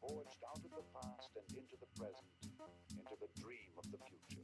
forged out of the past and into the present, into the dream of the future.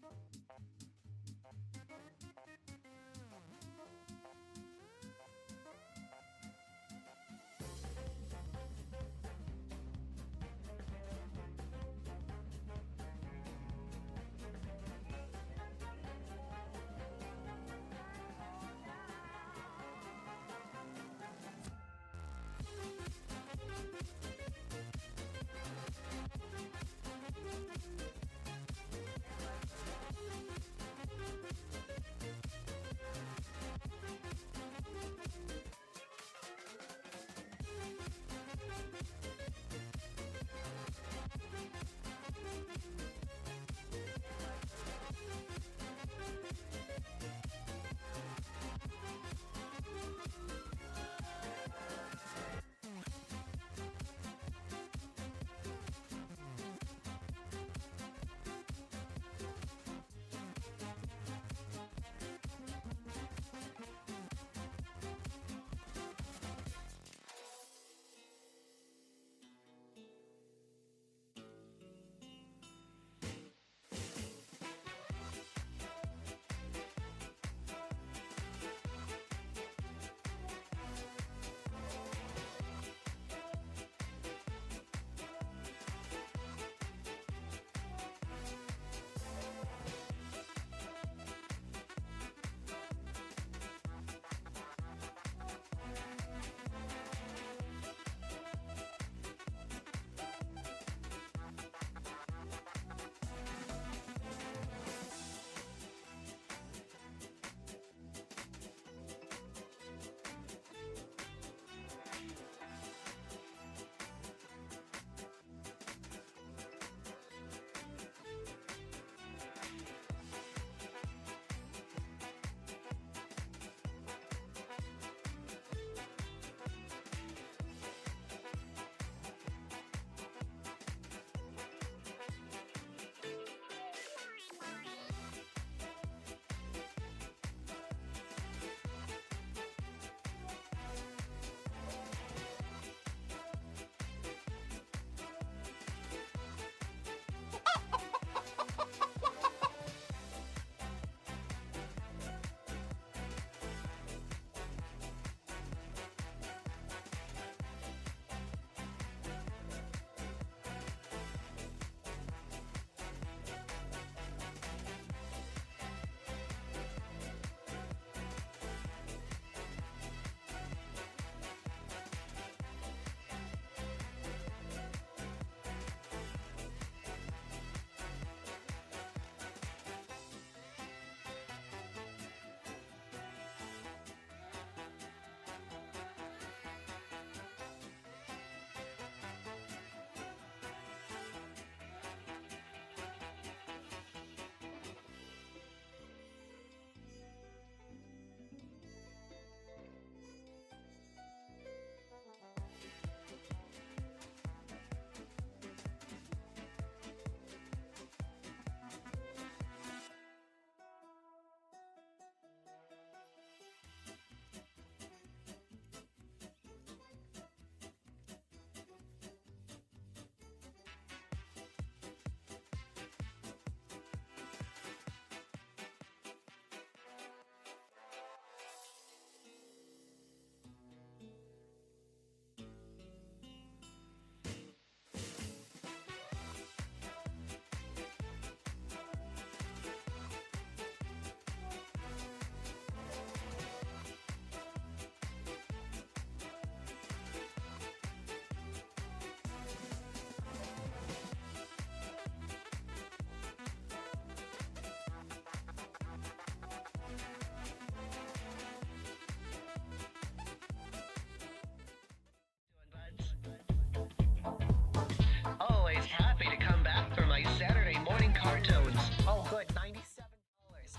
Always happy to come back for my Saturday morning cartoons. Oh, good, $97.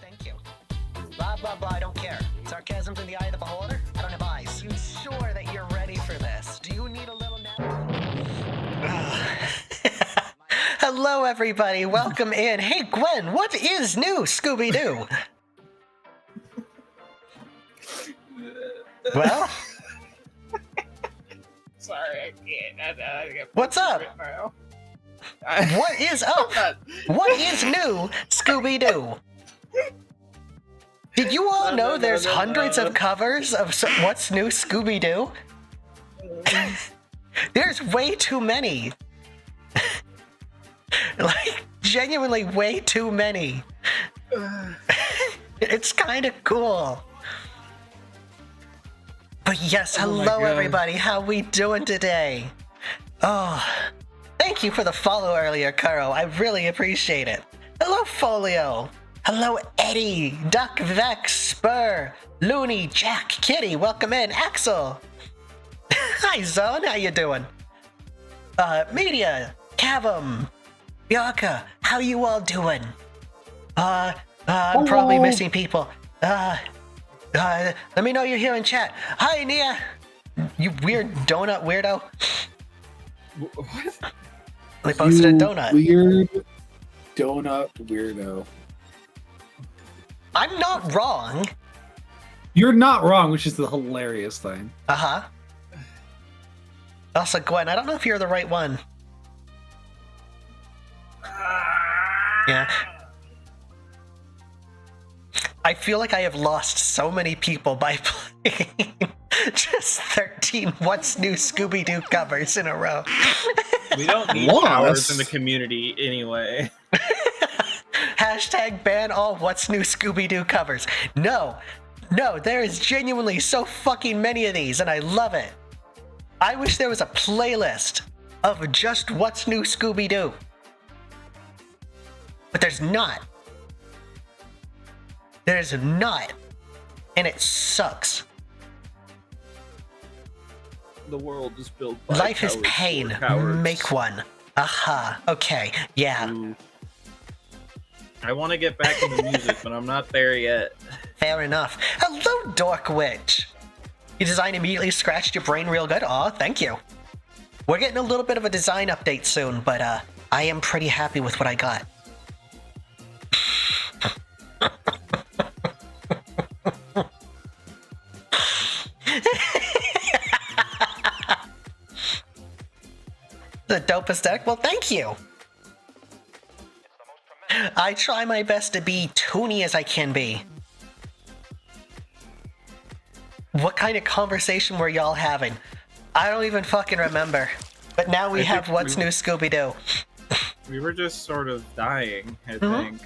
Thank you. Blah, blah, blah, I don't care. Sarcasm's in the eye of the beholder? I don't have eyes. You sure that you're ready for this? Do you need a little nap? Hello, everybody. Welcome in. Hey, Gwen, what is new, Scooby-Doo? Well, sorry, I can't. I get What's up? right now. What is up? What is new, Scooby-Doo? Did you all know there's hundreds of covers of What's New, Scooby-Doo? There's way too many. Like, genuinely way too many. It's kind of cool. But yes, hello everybody. How we doing today? Oh, thank you for the follow earlier, Kuro. I really appreciate it. Hello, Folio. Hello, Eddie, Duck, Vex, Spur, Looney, Jack, Kitty. Welcome in, Axel. Hi, Zone. How you doing? Media, Cavum, Bianca. How you all doing? I'm probably missing people. Let me know you're here in chat. Hi, Nia. You weird donut weirdo. What? They posted a donut. Weird donut weirdo. I'm not wrong. You're not wrong, which is the hilarious thing. Uh-huh. Also, Gwen, I don't know if you're the right one. Yeah. I feel like I have lost so many people by playing just 13 What's New Scooby-Doo covers in a row. We don't need powers in the community anyway. Hashtag ban all What's New Scooby-Doo covers. No, there is genuinely so fucking many of these, and I love it. I wish there was a playlist of just What's New Scooby-Doo. But there's not. There's not. And it sucks. The world is built by Life is cowards pain. for cowards. Make one. Aha. Okay. Yeah. Ooh. I want to get back into music, but I'm not there yet. Fair enough. Hello, Dork Witch. Your design immediately scratched your brain real good. Aw, thank you. We're getting a little bit of a design update soon, but I am pretty happy with what I got. The dopest deck? Well, thank you. I try my best to be toony as I can be. What kind of conversation were y'all having? I don't even fucking remember. But now we have What's New Scooby-Doo. We were just sort of dying, I think.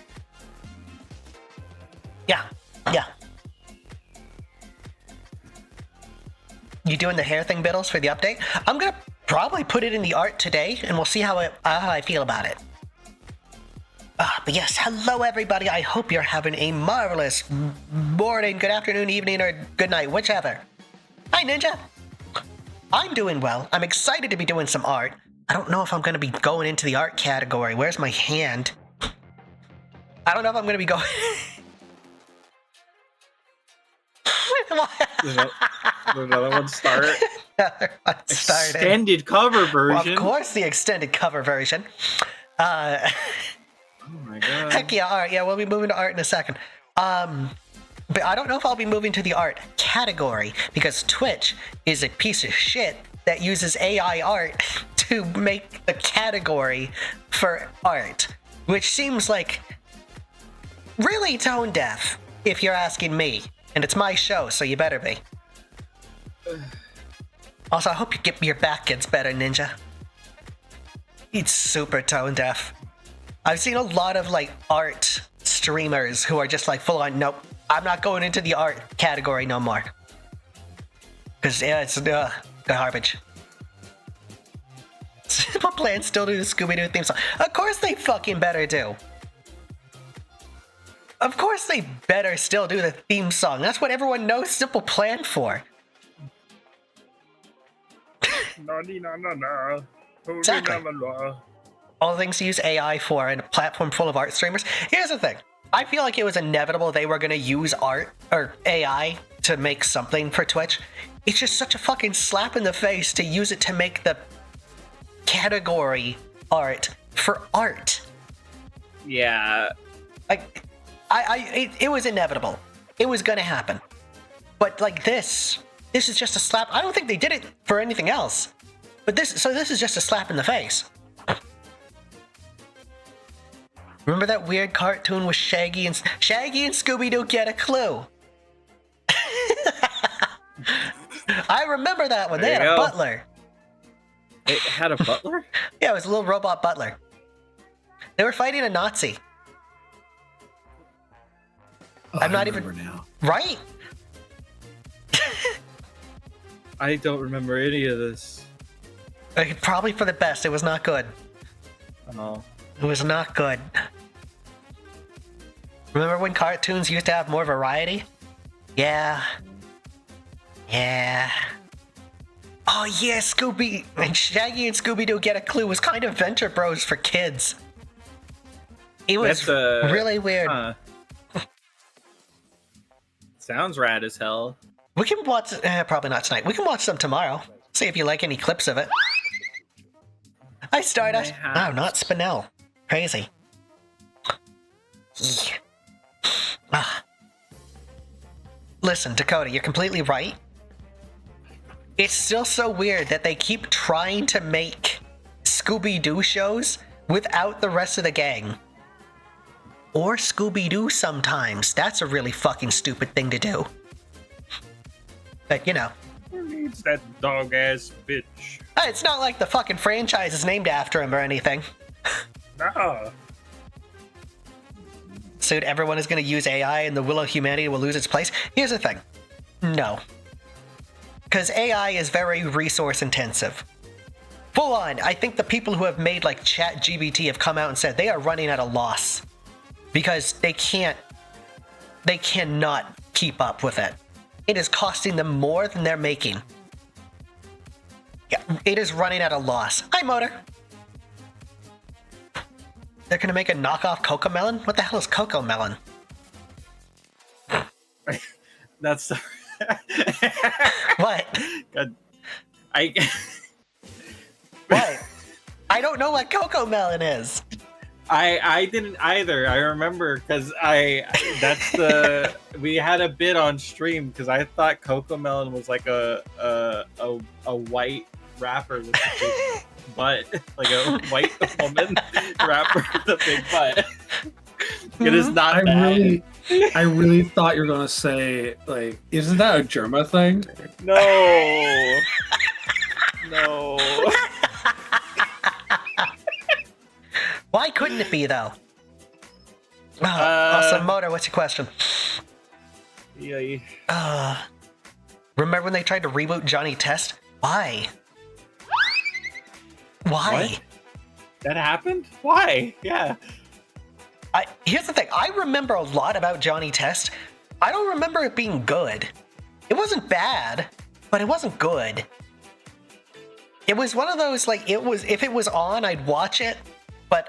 Yeah. You doing the hair thing, Bittles, for the update? I'm gonna probably put it in the art today, and we'll see how I feel about it. But yes, hello everybody. I hope you're having a marvelous morning, good afternoon, evening, or good night, whichever. Hi, Ninja. I'm doing well. I'm excited to be doing some art. I don't know if I'm going to be going into the art category. Where's my hand? I don't know if I'm going to be going... Another one start. Another one started. Extended cover version. Well, of course, the extended cover version. Oh my god. Heck yeah, art. Yeah, we'll be moving to art in a second. But I don't know if I'll be moving to the art category because Twitch is a piece of shit that uses AI art to make the category for art, which seems like really tone deaf, if you're asking me. And it's my show, so you better be. Also, I hope your back gets better, Ninja. It's super tone deaf. I've seen a lot of like art streamers who are just like full on, nope, I'm not going into the art category no more. Cause yeah, it's garbage. Simple Plan still do the Scooby-Doo theme song. Of course they fucking better do. Of course they better still do the theme song. That's what everyone knows Simple Plan for. Exactly. All the things to use AI for in a platform full of art streamers. Here's the thing. I feel like it was inevitable they were going to use art or AI to make something for Twitch. It's just such a fucking slap in the face to use it to make the category art for art. Yeah. Like, it was inevitable. It was going to happen. But like this is just a slap. I don't think they did it for anything else. But this is just a slap in the face. Remember that weird cartoon with Shaggy and Scooby-Doo Get a Clue? I remember that one. They had a butler. It had a butler? Yeah, it was a little robot butler. They were fighting a Nazi. Oh, I'm not I even remember now. right. I don't remember any of this. Probably for the best. It was not good. Oh. It was not good. Remember when cartoons used to have more variety? Yeah. Yeah. Oh yeah, Scooby and Shaggy and Scooby-Doo Get a Clue was kind of Venture Bros for kids. It was really weird. Huh. Sounds rad as hell. We can watch, probably not tonight. We can watch them tomorrow. See if you like any clips of it. Hi, Stardust. Oh, not Spinell. Crazy. Yeah. Ah. Listen, Dakota, you're completely right. It's still so weird that they keep trying to make Scooby-Doo shows without the rest of the gang. Or Scooby-Doo sometimes. That's a really fucking stupid thing to do. But, you know. Who needs that dog-ass bitch? It's not like the fucking franchise is named after him or anything. Nah. Soon everyone is going to use AI and the will of humanity will lose its place. Here's the thing. No. Because AI is very resource intensive. Full on, I think the people who have made like ChatGPT have come out and said they are running at a loss. Because they cannot keep up with it. It is costing them more than they're making. Yeah, it is running at a loss. Hi, Motor. They're gonna make a knockoff Coco Melon? What the hell is Coco Melon? That's What? God. What? I don't know what Coco Melon is. I didn't either. I remember because we had a bit on stream because I thought Coco Melon was like a white rapper with a big butt, like a white woman rapper with a big butt. It is not that. I really thought you were gonna say, like, isn't that a Germa thing? No. No. Why couldn't it be, though? Awesome Motor, what's your question? Yeah. Remember when they tried to reboot Johnny Test? Why? Why? What? That happened? Why? Yeah. Here's the thing. I remember a lot about Johnny Test. I don't remember it being good. It wasn't bad, but it wasn't good. It was one of those, like, if it was on, I'd watch it, but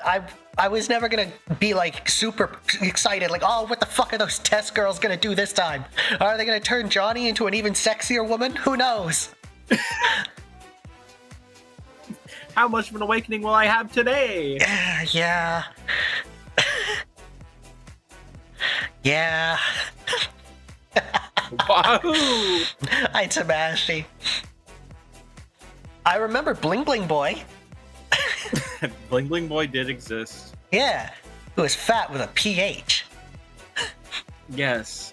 I was never gonna be, like, super excited, like, oh, what the fuck are those Test girls gonna do this time? Are they gonna turn Johnny into an even sexier woman? Who knows? How much of an awakening will I have today? Yeah. Yeah. Wahoo! Hi, Tamashi. I remember Bling Bling Boy. Bling Bling Boy did exist. Yeah. Who was fat with a PH. Yes.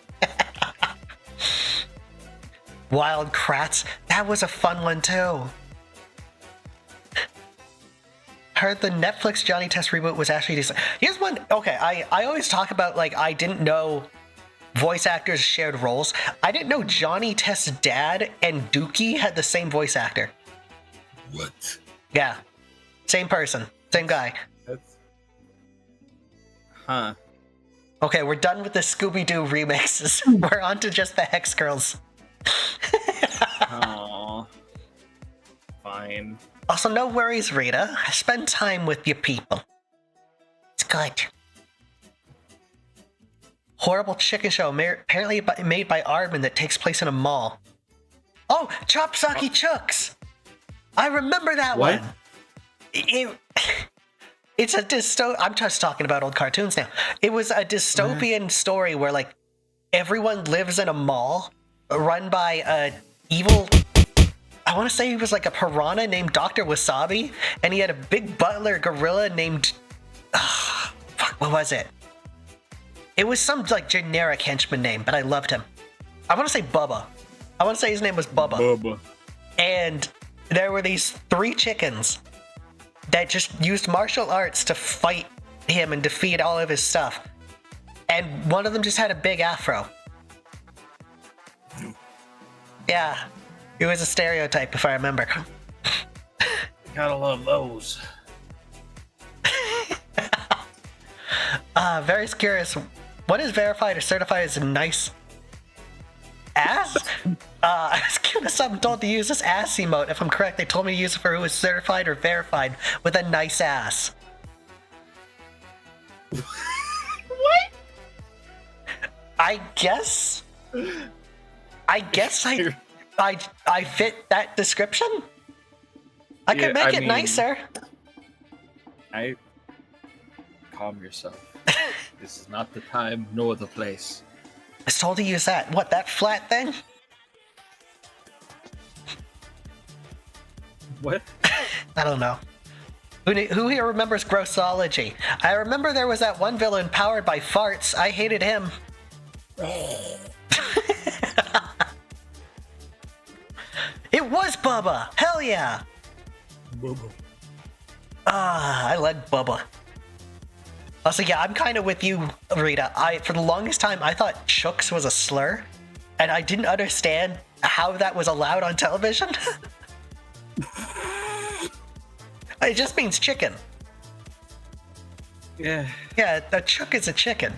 Wild Kratts. That was a fun one, too. Heard the Netflix Johnny Test reboot was actually decent. Here's one. Okay, I always talk about, like, I didn't know voice actors shared roles. I didn't know Johnny Test's dad and Dookie had the same voice actor. What? Yeah. Same person. Same guy. That's... Huh. Okay, we're done with the Scooby-Doo remixes. We're on to just the Hex Girls. Aww. Fine. Also, no worries, Rita. Spend time with your people. It's good. Horrible chicken show, apparently made by Aardman, that takes place in a mall. Oh, Chopsaki Chooks! I remember that What? one. It's a I'm just talking about old cartoons now. It was a dystopian story where, like, everyone lives in a mall run by a evil... I want to say he was like a piranha named Dr. Wasabi, and he had a big butler gorilla named... fuck, what was it? It was some like generic henchman name, but I loved him. I want to say Bubba. I want to say his name was Bubba. Bubba. And there were these 3 chickens that just used martial arts to fight him and defeat all of his stuff. And one of them just had a big afro. Yeah, it was a stereotype if I remember. Gotta love those. Very curious. What is verified or certified as a nice ass? I was curious. I'm told to use this ass emote. If I'm correct, they told me to use it for who is certified or verified with a nice ass. What? I guess I fit that description. I could make it nicer. Calm yourself. This is not the time nor the place. I was told to use that. What, that flat thing? What? I don't know. Who here remembers Grossology? I remember there was that one villain powered by farts. I hated him. It was Bubba! Hell yeah! Bubba. I like Bubba. Also, yeah, I'm kind of with you, Rita. For the longest time, I thought Chooks was a slur, and I didn't understand how that was allowed on television. It just means chicken. Yeah. Yeah, a chook is a chicken.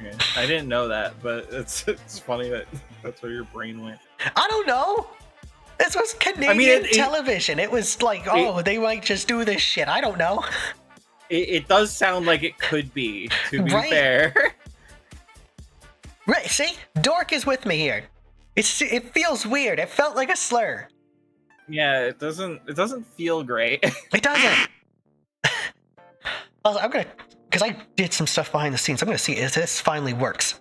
Yeah. I didn't know that, but it's funny that that's where your brain went. I don't know. This was Canadian it- television. It was like, they might just do this shit. I don't know. It does sound like it could be, to be Right. fair. Right, see? Dork is with me here. It feels weird. It felt like a slur. Yeah, it doesn't feel great. It doesn't. Also, I'm gonna, because I did some stuff behind the scenes. I'm gonna see if this finally works.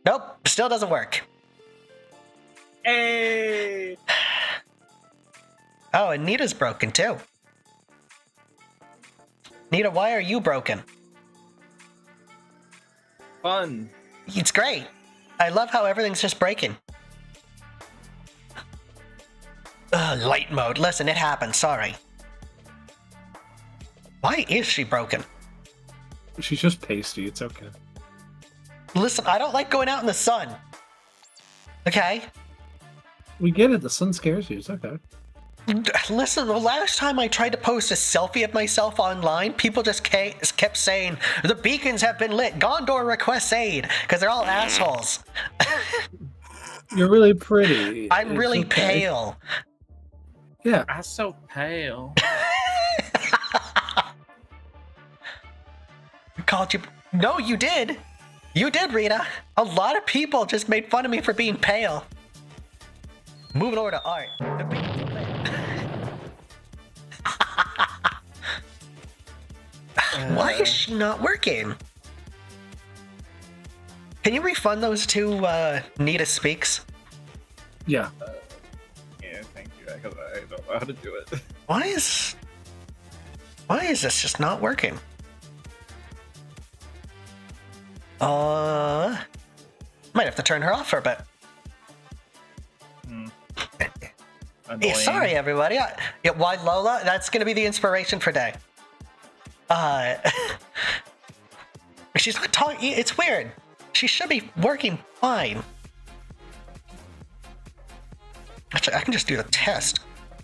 Nope, still doesn't work. Hey! Oh, and Nita's broken too. Nita, why are you broken? Fun. It's great. I love how everything's just breaking. Light mode. Listen, it happened. Sorry. Why is she broken? She's just pasty. It's okay. Listen, I don't like going out in the sun. Okay? We get it. The sun scares you. It's okay. Listen, the last time I tried to post a selfie of myself online, people just kept saying, the beacons have been lit, Gondor requests aid, because they're all assholes. You're really pretty. I'm It's really okay. pale. Yeah. I'm so pale. Called you... No, you did. You did, Rita. A lot of people just made fun of me for being pale. Moving over to art. The beacons are lit. Why is she not working? Can you refund those two Nita Speaks? Yeah. Yeah, thank you. I don't know how to do it. Why is this just not working? Might have to turn her off for a bit. Annoying. Yeah, sorry, everybody. Why Lola? That's gonna be the inspiration for day. She's not talking. It's weird. She should be working fine. Actually, I can just do the test.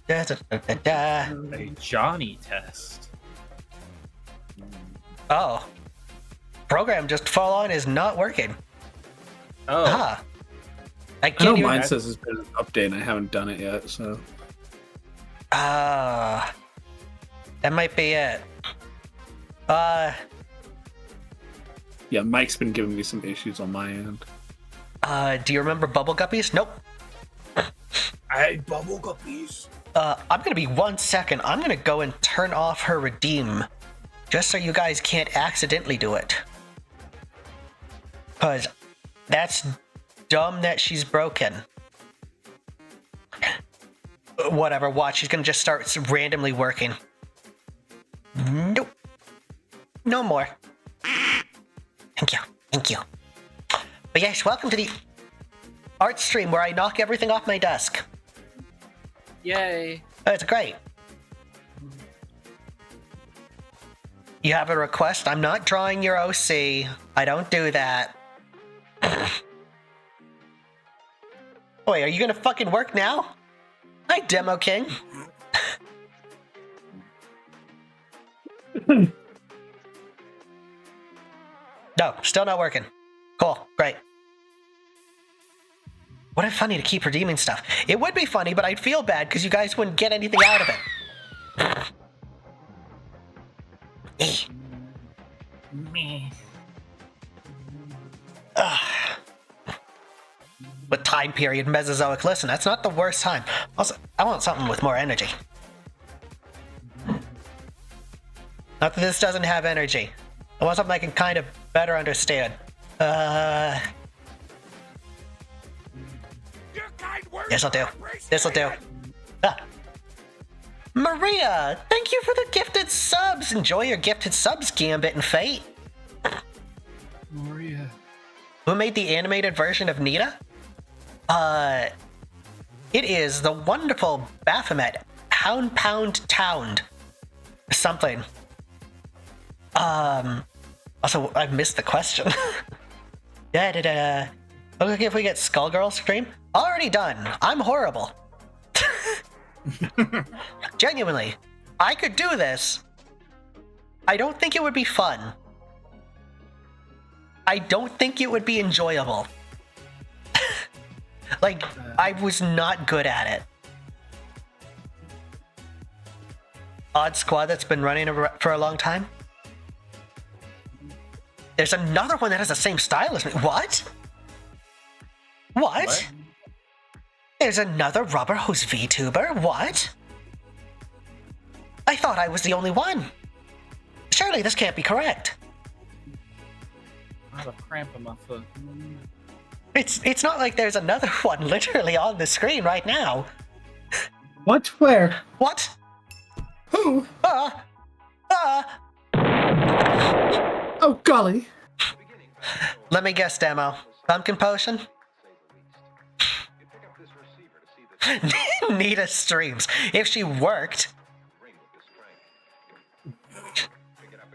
A Johnny test. Oh. Program just fall on is not working. Oh. Ah. I I know can't even... mine says it's been an update and I haven't done it yet, so. That might be it. Yeah, Mike's been giving me some issues on my end. Do you remember Bubble Guppies? Nope. Bubble guppies. I'm gonna be 1 second. I'm gonna go and turn off her redeem. Just so you guys can't accidentally do it. Cause that's dumb that she's broken. Whatever, watch. She's gonna just start randomly working. Nope. No more. Thank you. Thank you. But yes, welcome to the art stream where I knock everything off my desk. Yay. Oh, it's great. You have a request? I'm not drawing your OC. I don't do that. Wait, are you gonna fucking work now? Hi, Demo King. No, still not working. Cool, great. What if funny to keep redeeming stuff? It would be funny, but I'd feel bad because you guys wouldn't get anything out of it. Me. What time period? Mesozoic. Listen, that's not the worst time. Also, I want something with more energy. Not that this doesn't have energy. I want something I can kind of better understand. This'll do. This'll do. Ah. Maria, thank you for the gifted subs. Enjoy your gifted subs, Gambit and Fate. Maria. Who made the animated version of Nita? It is the wonderful Baphomet Hound Pound Towned. Something. Also, I missed the question. Okay, if we get Skullgirl stream? Already done. I'm horrible. Genuinely, I could do this. I don't think it would be fun. I don't think it would be enjoyable. Like, I was not good at it. Odd Squad that's been running for a long time? There's another one that has the same style as me. What? What? There's another Rubber Hose VTuber? What? I thought I was the only one. Surely this can't be correct. I have a cramp in my foot. It's not like there's another one literally on the screen right now. What? Where? What? Who? Oh, golly. Let me guess, Demo. Pumpkin Potion? Nita streams. If she worked.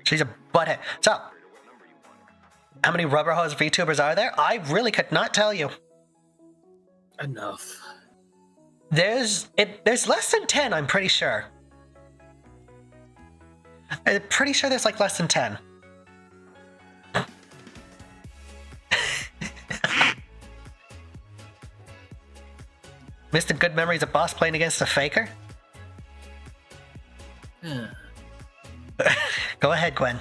She's a butthead. So, how many Rubber Hose VTubers are there? I really could not tell you. Enough. There's less than 10, I'm pretty sure. I'm pretty sure there's like less than 10. Missed the good memories of Boss playing against a faker? Go ahead, Gwen.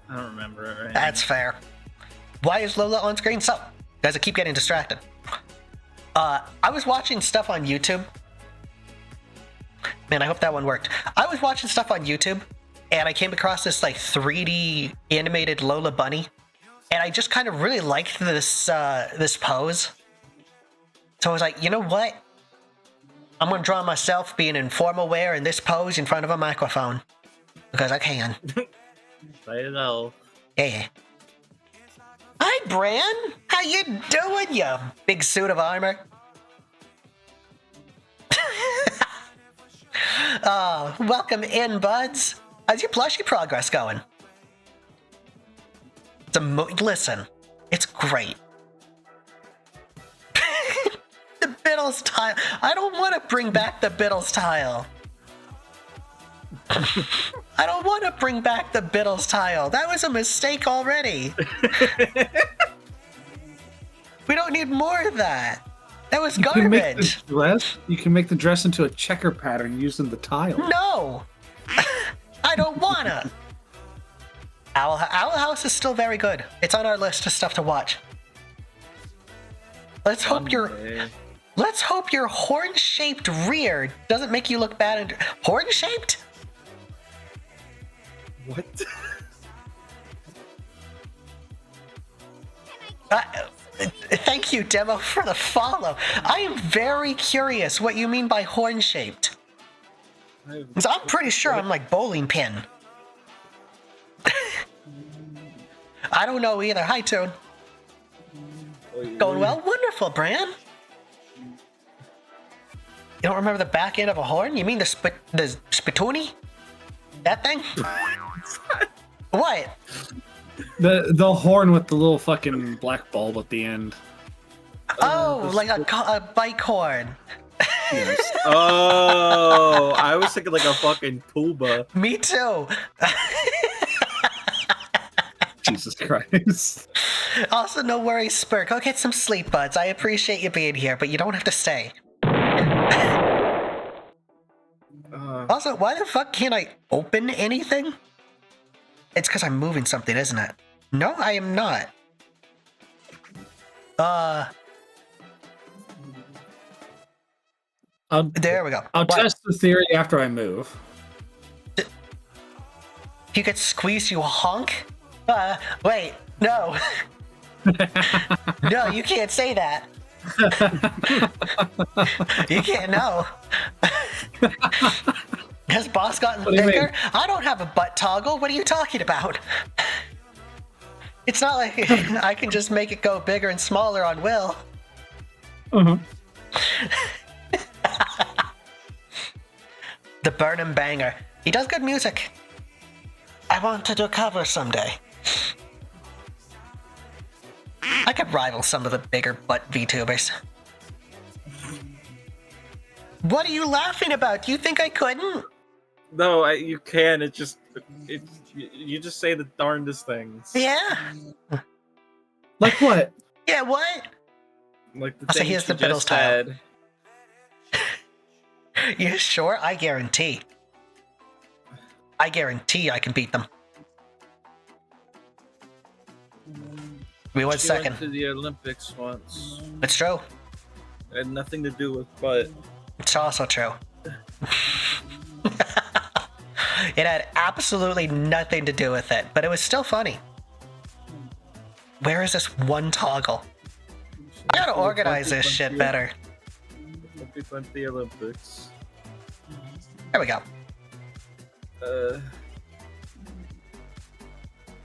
I don't remember it right That's fair. Why is Lola on screen? So, guys, I keep getting distracted. I was watching stuff on YouTube. Man, I hope that one worked. I was watching stuff on YouTube, and I came across this like 3D animated Lola bunny, and I just kind of really liked this this pose. So I was like, you know what? I'm gonna draw myself being in formal wear in this pose in front of a microphone because I can. I know. Yeah. Hi, Bran. How you doing, you big suit of armor? Oh, welcome in, buds. How's your plushie progress going? Listen, it's great. The Bittles tile. I don't want to bring back the Bittles tile. I don't want to bring back the Bittles tile. That was a mistake already. We don't need more of that. That was garbage. You can make the dress into a checker pattern using the tile. No! I don't wanna! Owl House is still very good. It's on our list of stuff to watch. Let's hope your horn-shaped rear doesn't make you look bad. Horn-shaped? What? Thank you, Demo, for the follow. I am very curious what you mean by horn-shaped. 'Cause I'm pretty sure I'm like bowling pin. I don't know either. Hi, Toon. Going well? Wonderful, Bran. You don't remember the back end of a horn? You mean the spittoon? That thing? What? The horn with the little fucking black bulb at the end. Oh, like a bike horn. Yes. Oh, I was thinking like a fucking tuba. Me too. Jesus Christ. Also, no worries, Spur. Go get some sleep, buds. I appreciate you being here, but you don't have to stay. Also, why the fuck can't I open anything? It's because I'm moving something, isn't it? No, I am not. There we go. I'll What? test the theory after I move. You could squeeze you honk? Wait, no. No, you can't say that. You can't know. Has boss gotten What do you bigger? mean? I don't have a butt toggle. What are you talking about? It's not like I can just make it go bigger and smaller on will. The Burnham Banger. He does good music. I want to do a cover someday. I could rival some of the bigger butt VTubers. What are you laughing about? You think I couldn't? No, you can. It just, you just say the darndest things. Yeah. Like what? Yeah, what? Like the I'll say things here's you the Bittles just tile. said. You sure? I guarantee. I guarantee I can beat them. Give me 1 She second. went to the Olympics once. It's true. It had nothing to do with butt. It's also true. It had absolutely nothing to do with it, but it was still funny. Where is this one toggle? I gotta organize this shit better. 2020 Olympics. There we go.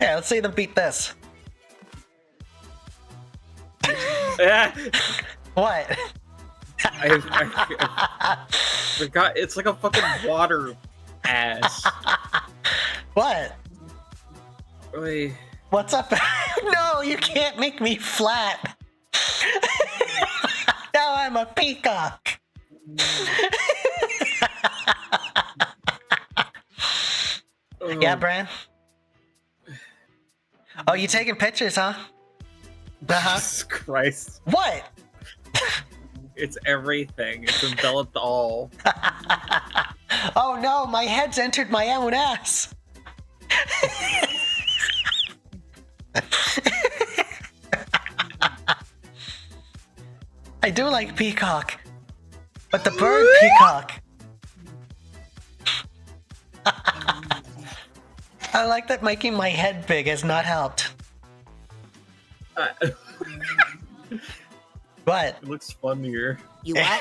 Yeah, let's see them beat this. Yeah. What? I forgot. It's like a fucking water ass. What? Wait. What's up? No, you can't make me flat. Now I'm a peacock. Yeah, Bran? Oh, you taking pictures, huh? Uh-huh. Jesus Christ. What? It's everything. It's enveloped all. Oh no, my head's entered my own ass. I do like peacock, but the bird peacock. I like that making my head big has not helped. What? It looks funnier. You what?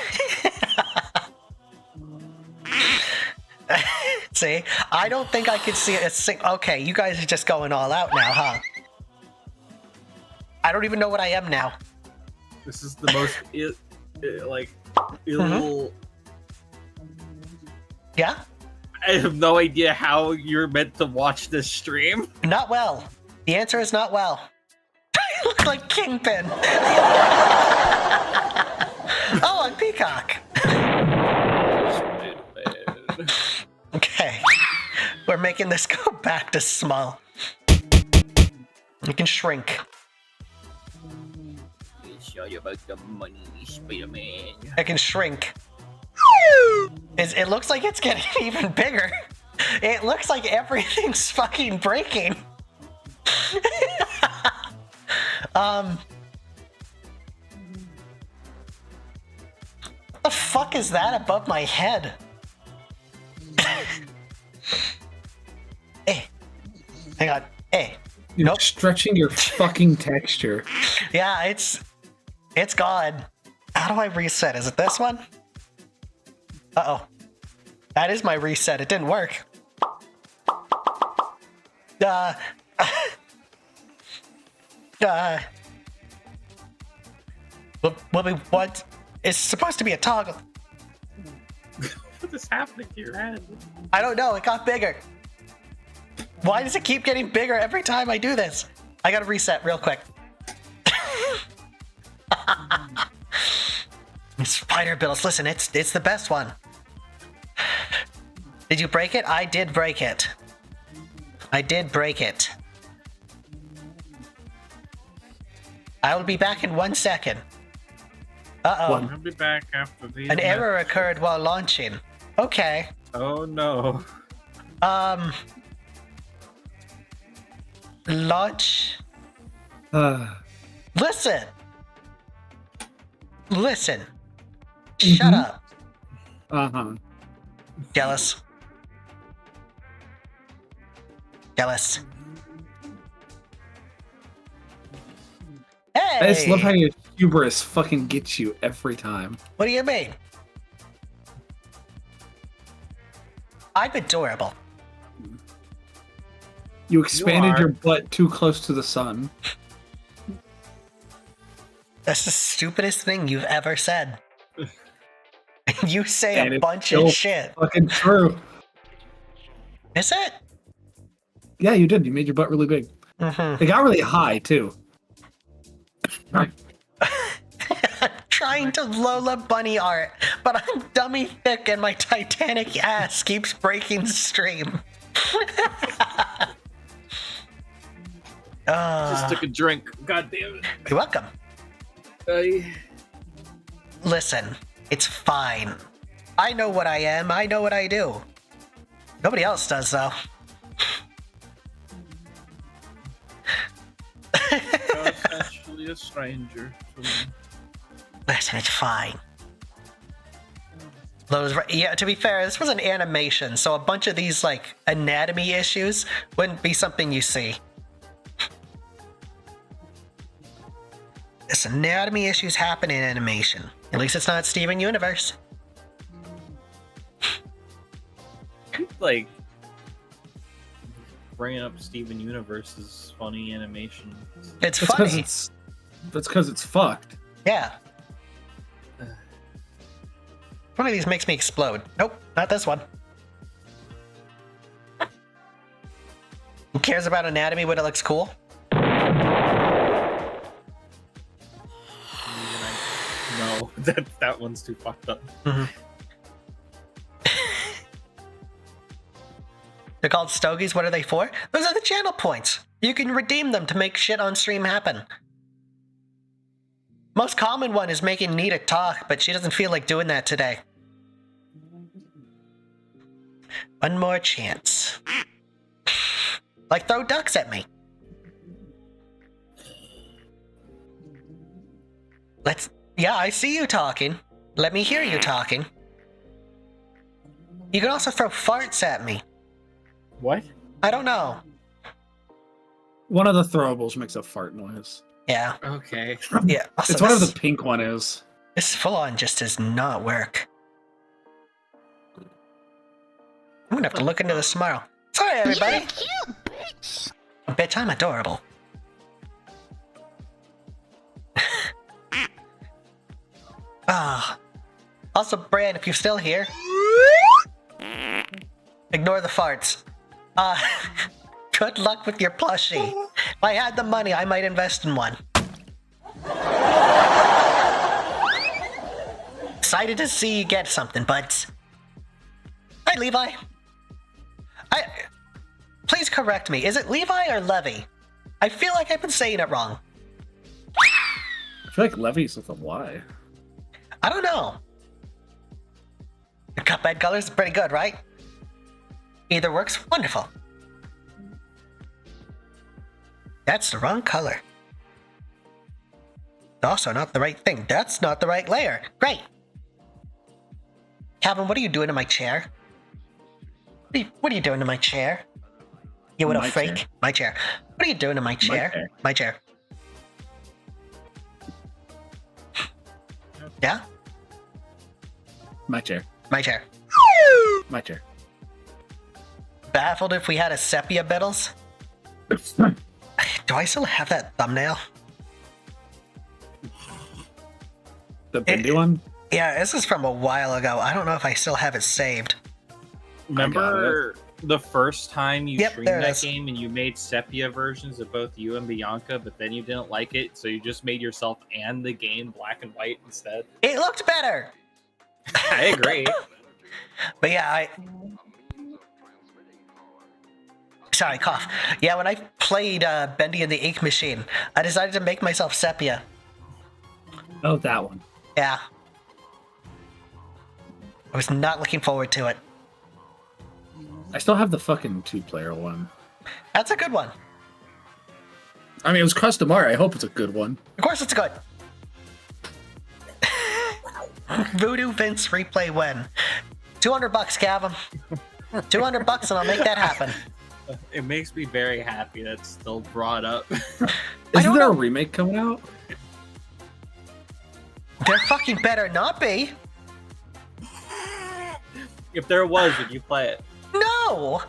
See, I don't think I could see it. Okay, you guys are just going all out now, huh? I don't even know what I am now. This is the most ill. Yeah? I have no idea how you're meant to watch this stream. Not well. The answer is not well. I look like Kingpin. Oh, I'm Peacock. Okay. We're making this go back to small. You can shrink. Sorry about the money, Spider-Man. I can shrink. It looks like it's getting even bigger. It looks like everything's fucking breaking. What the fuck is that above my head? Hey. Hang on. Hey. You're Nope. stretching your fucking texture. Yeah, it's It's gone. How do I reset? Is it this one? Uh-oh. That is my reset. It didn't work. What? It's supposed to be a toggle. What is happening to your head? I don't know. It got bigger. Why does it keep getting bigger every time I do this? I gotta reset real quick. Spider Bittles, listen, it's the best one. Did you break it? I did break it. I did break it. I will be back in 1 second. Uh-oh. I'll be back after these. An error occurred while launching. Okay. Oh no. Launch. Listen. Listen. Shut up. Uh-huh. Jealous. Jealous. Hey! I just love how your hubris fucking gets you every time. What do you mean? I'm adorable. You expanded are. your butt too close to the sun. That's the stupidest thing you've ever said. You say And a it's bunch still of shit. Fucking true. Is it? Yeah, you did. You made your butt really big. Mm-hmm. It got really high too. Trying to Lola Bunny art, but I'm dummy thick and my Titanic ass keeps breaking stream. Just took a drink. God damn it. You're welcome. Listen, it's fine. I know what I am. I know what I do. Nobody else does, though. God's actually a stranger to me. Listen, it's fine. Those, yeah, to be fair, this was an animation, so a bunch of these, like, anatomy issues wouldn't be something you see. This anatomy issues happen in animation. At least it's not Steven Universe. Like, bringing up Steven Universe's funny animation. It's That's funny. because it's fucked. Yeah. One of these makes me explode. Nope, not this one. Who cares about anatomy when it looks cool? No, that one's too fucked up. Mm-hmm. They're called stogies. What are they for? Those are the channel points. You can redeem them to make shit on stream happen. Most common one is making Nita talk, but she doesn't feel like doing that today. One more chance. Like throw ducks at me. Yeah, I see you talking. Let me hear you talking. You can also throw farts at me. What? I don't know. One of the throwables makes a fart noise. Yeah. Okay. Yeah. Also, It's whatever the pink one is. This full-on just does not work. I'm gonna have to look into this tomorrow. Sorry, everybody. You're cute, bitch. Bitch, I'm adorable. Also, Bran, if you're still here, ignore the farts. Good luck with your plushie. If I had the money, I might invest in one. Excited to see you get something, but... Hi, Levi. Please correct me. Is it Levi or Levy? I feel like I've been saying it wrong. I feel like Levy's with a Y. I don't know. Your Cuphead colors are pretty good, right? Either works. Wonderful. That's the wrong color. Also not the right thing. That's not the right layer. Great. Calvin, what are you doing to my chair? What are you doing to my chair? You little My freak. chair. My chair. What are you doing to my chair? chair. My chair. Yeah? My chair. My chair. My chair. Baffled if we had a sepia Bittles? Do I still have that thumbnail? The bendy one? Yeah, this is from a while ago. I don't know if I still have it saved. Remember the first time you Yep, streamed there it that is. game and you made sepia versions of both you and Bianca, but then you didn't like it, so you just made yourself and the game black and white instead? It looked better! I agree. But yeah, Sorry, cough. Yeah, when I played Bendy and the Ink Machine, I decided to make myself sepia. Oh, that one. Yeah. I was not looking forward to it. I still have the fucking 2-player one. That's a good one. I mean, it was custom art. I hope it's a good one. Of course it's good. Voodoo Vince replay win. $200, Gavin. $200 and I'll make that happen. It makes me very happy that's still brought up. Isn't there a remake coming out? There fucking better not be. If there was, would you play it? No!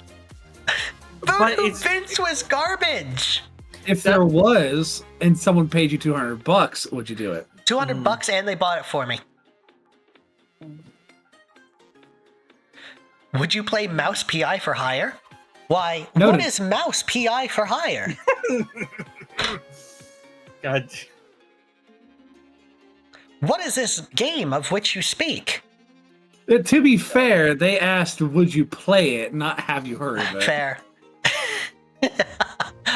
But Voodoo it's- Vince was garbage. If there was, and someone paid you $200, would you do it? $200 and they bought it for me. Would you play Mouse PI for hire? Why, No, what no. is Mouse PI for hire? God. What is this game of which you speak? To be fair, they asked, would you play it, not have you heard of it. Fair.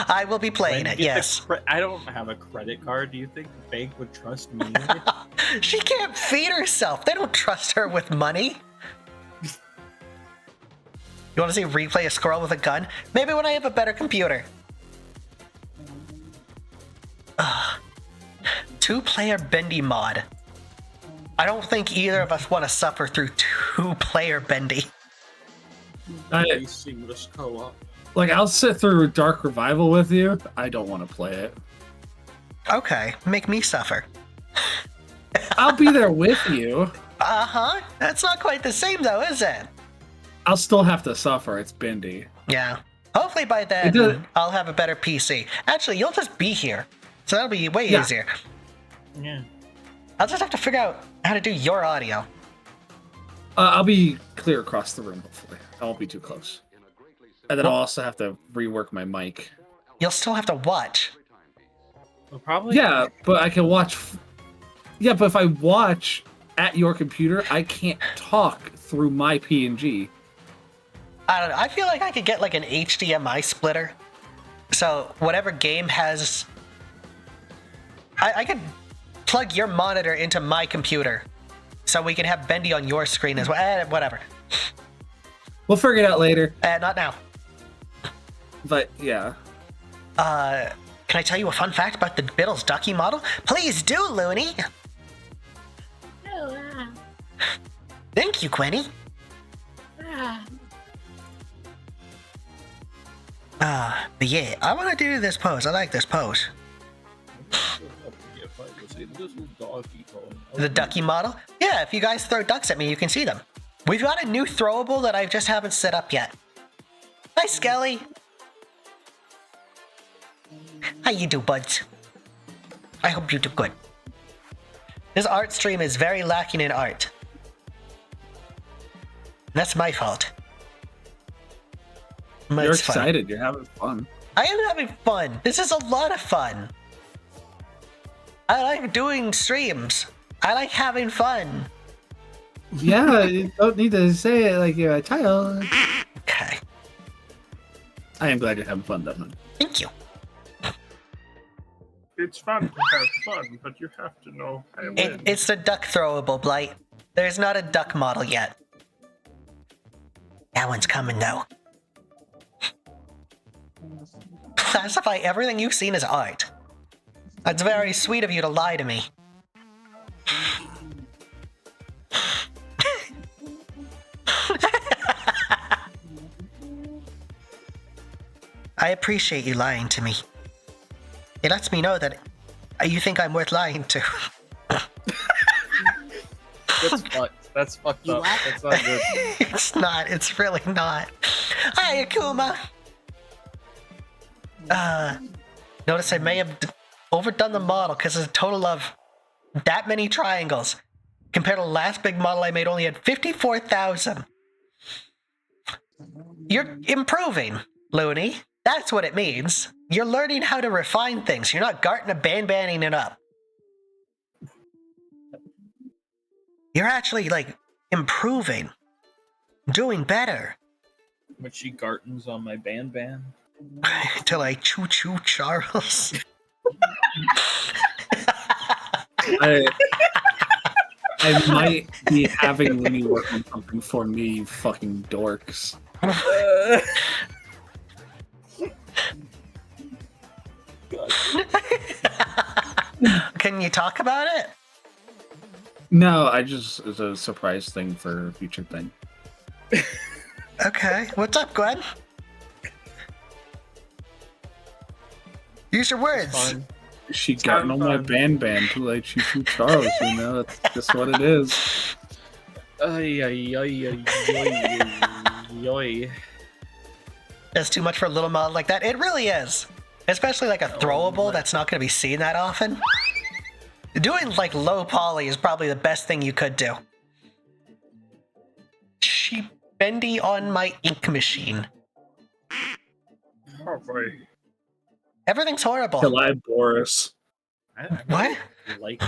I will be playing When it, you get the yes. I don't have a credit card. Do you think the bank would trust me? She can't feed herself. They don't trust her with money. You want to see replay a squirrel with a gun? Maybe when I have a better computer. Ugh. 2-player Bendy mod. I don't think either of us want to suffer through 2-player Bendy. Seamless co-op. Like, I'll sit through Dark Revival with you. I don't want to play it. Okay, make me suffer. I'll be there with you. Uh-huh. That's not quite the same though, is it? I'll still have to suffer. It's bendy. Yeah. Hopefully by It then, does- I'll have a better PC. Actually, you'll just be here. So that'll be way Yeah. easier. Yeah. I'll just have to figure out how to do your audio. I'll be clear across the room, hopefully. I won't be too close. And then I'll also have to rework my mic. You'll still have to watch. Well, probably. Yeah, but I can watch... Yeah, but if I watch at your computer, I can't talk through my PNG. I don't know. I feel like I could get like an HDMI splitter. So whatever game has... I could plug your monitor into my computer. So we can have Bendy on your screen as well. Whatever. We'll figure it out later. Not now. But, yeah. Can I tell you a fun fact about the Bittles Ducky model? Please do, Looney! Thank you, Quinny. But yeah, I want to do this pose. I like this pose. The ducky model? Yeah, if you guys throw ducks at me, you can see them. We've got a new throwable that I just haven't set up yet. Hi, Skelly. How you do, buds? I hope you do good. This art stream is very lacking in art. That's my fault. But You're it's fun. excited. You're having fun. I am having fun. This is a lot of fun. I like doing streams. I like having fun. Yeah, you don't need to say it like you're a child. Okay. I am glad you're having fun, though. Thank you. It's fun to have fun, but you have to know I win. It's the duck throwable, Blight. There's not a duck model yet. That one's coming, though. Classify everything you've seen as art. That's very sweet of you to lie to me. I appreciate you lying to me. It lets me know that you think I'm worth lying to. That's fucked. That's fucked You up. what? That's not good. It's not. It's really not. Hi, Akuma. Notice I may have overdone the model because there's a total of that many triangles. Compared to the last big model I made, only had 54,000. You're improving, Looney. That's what it means. You're learning how to refine things. You're not Gartner banding it up. You're actually, like, improving. Doing better. When she gartens on my band. Till I choo-choo Charles. I might be having Winnie work on something for me, you fucking dorks. Can you talk about it? No, it's a surprise thing for a future thing. Okay. What's up, Gwen? Use your words. Fine. She got on my band to like choo Charles, you know, that's just what it is. Ay, ay, ay, ay, ay, ay. That's too much for a little mod like that. It really is. Especially like a throwable that's not going to be seen that often. Doing like low poly is probably the best thing you could do. She bendy on my ink machine. Oh, boy. Everything's horrible. Till I Boris. I What? like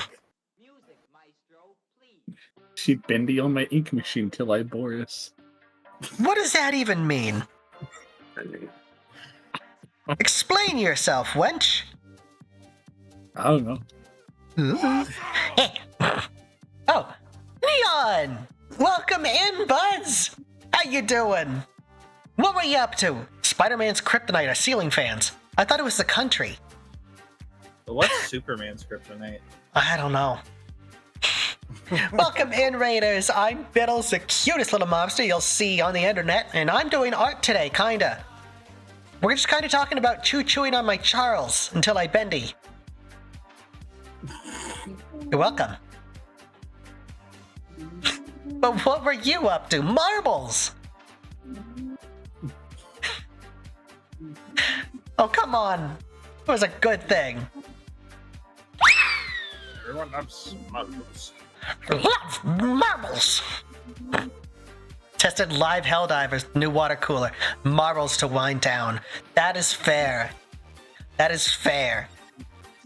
Music, maestro, please. She bendy on my ink machine till I Boris. What does that even mean? Explain yourself, wench. I don't know. Oh, Leon! Welcome in, buds! How you doing? What were you up to? Spider-Man's kryptonite are ceiling fans. I thought it was the country. What's Superman's kryptonite? I don't know. Welcome in, Raiders. I'm Bittles, the cutest little mobster you'll see on the internet, and I'm doing art today, kinda. We're just kinda talking about chewing on my Charles until I bendy. You're welcome. But what were you up to? Marbles! Oh, come on. It was a good thing. Everyone loves marbles. Love marbles! Tested live Helldivers, new water cooler. Marbles to wind down. That is fair. That is fair.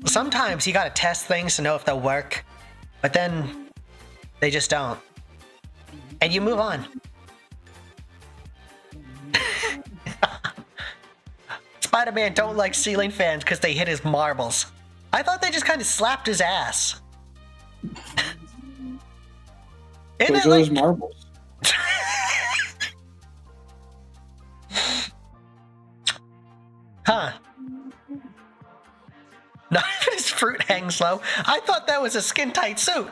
Sometimes you gotta test things to know if they'll work, but then they just don't. And you move on. Spider-Man don't like ceiling fans because they hit his marbles. I thought they just kind of slapped his ass. Isn't Those that are his like... marbles. Huh. Not even his fruit hangs low. I thought that was a skin-tight suit.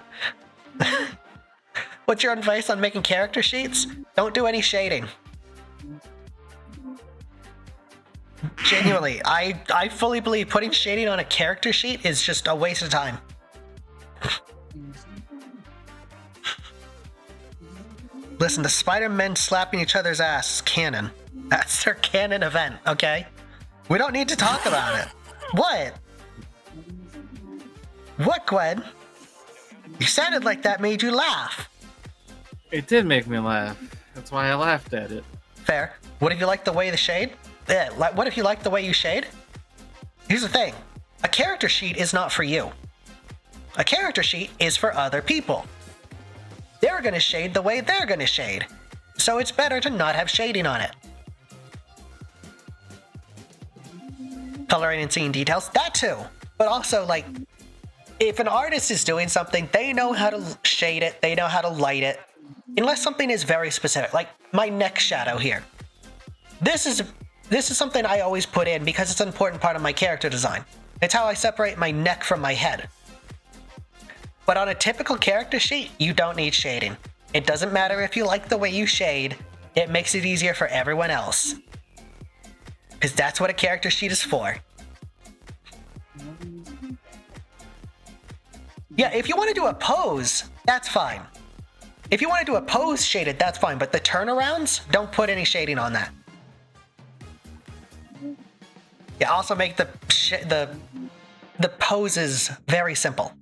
What's your advice on making character sheets? Don't do any shading. Genuinely, I fully believe putting shading on a character sheet is just a waste of time. Listen, the Spider-Men slapping each other's ass is canon. That's their canon event, okay? We don't need to talk about it. What? What, Gwen? You sounded like that made you laugh. It did make me laugh. That's why I laughed at it. Fair. What if you like the way the shade? What if you like the way you shade? Here's the thing. A character sheet is not for you. A character sheet is for other people. They're gonna shade the way they're gonna shade. So it's better to not have shading on it. Coloring and seeing details, that too. But also, like, if an artist is doing something, they know how to shade it, they know how to light it. Unless something is very specific, like my neck shadow here. This is something I always put in because it's an important part of my character design. It's how I separate my neck from my head. But on a typical character sheet, you don't need shading. It doesn't matter if you like the way you shade, it makes it easier for everyone else. Because that's what a character sheet is for. Yeah, if you want to do a pose, that's fine. If you want to do a pose shaded, that's fine, but the turnarounds, don't put any shading on that. Yeah, also make the poses very simple.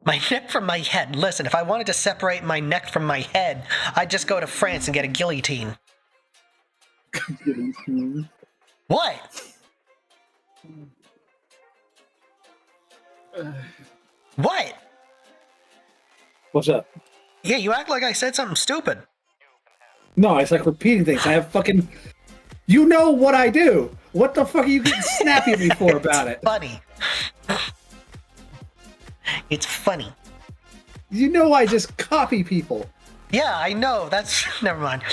My neck from my head. Listen, if I wanted to separate my neck from my head, I'd just go to France and get a guillotine. What? What? What's up? Yeah, you act like I said something stupid. No, it's like repeating things. I have fucking... You know what I do. What the fuck are you getting snappy at me for about it? Funny. It's funny. You know I just copy people. Yeah, I know. That's... Never mind.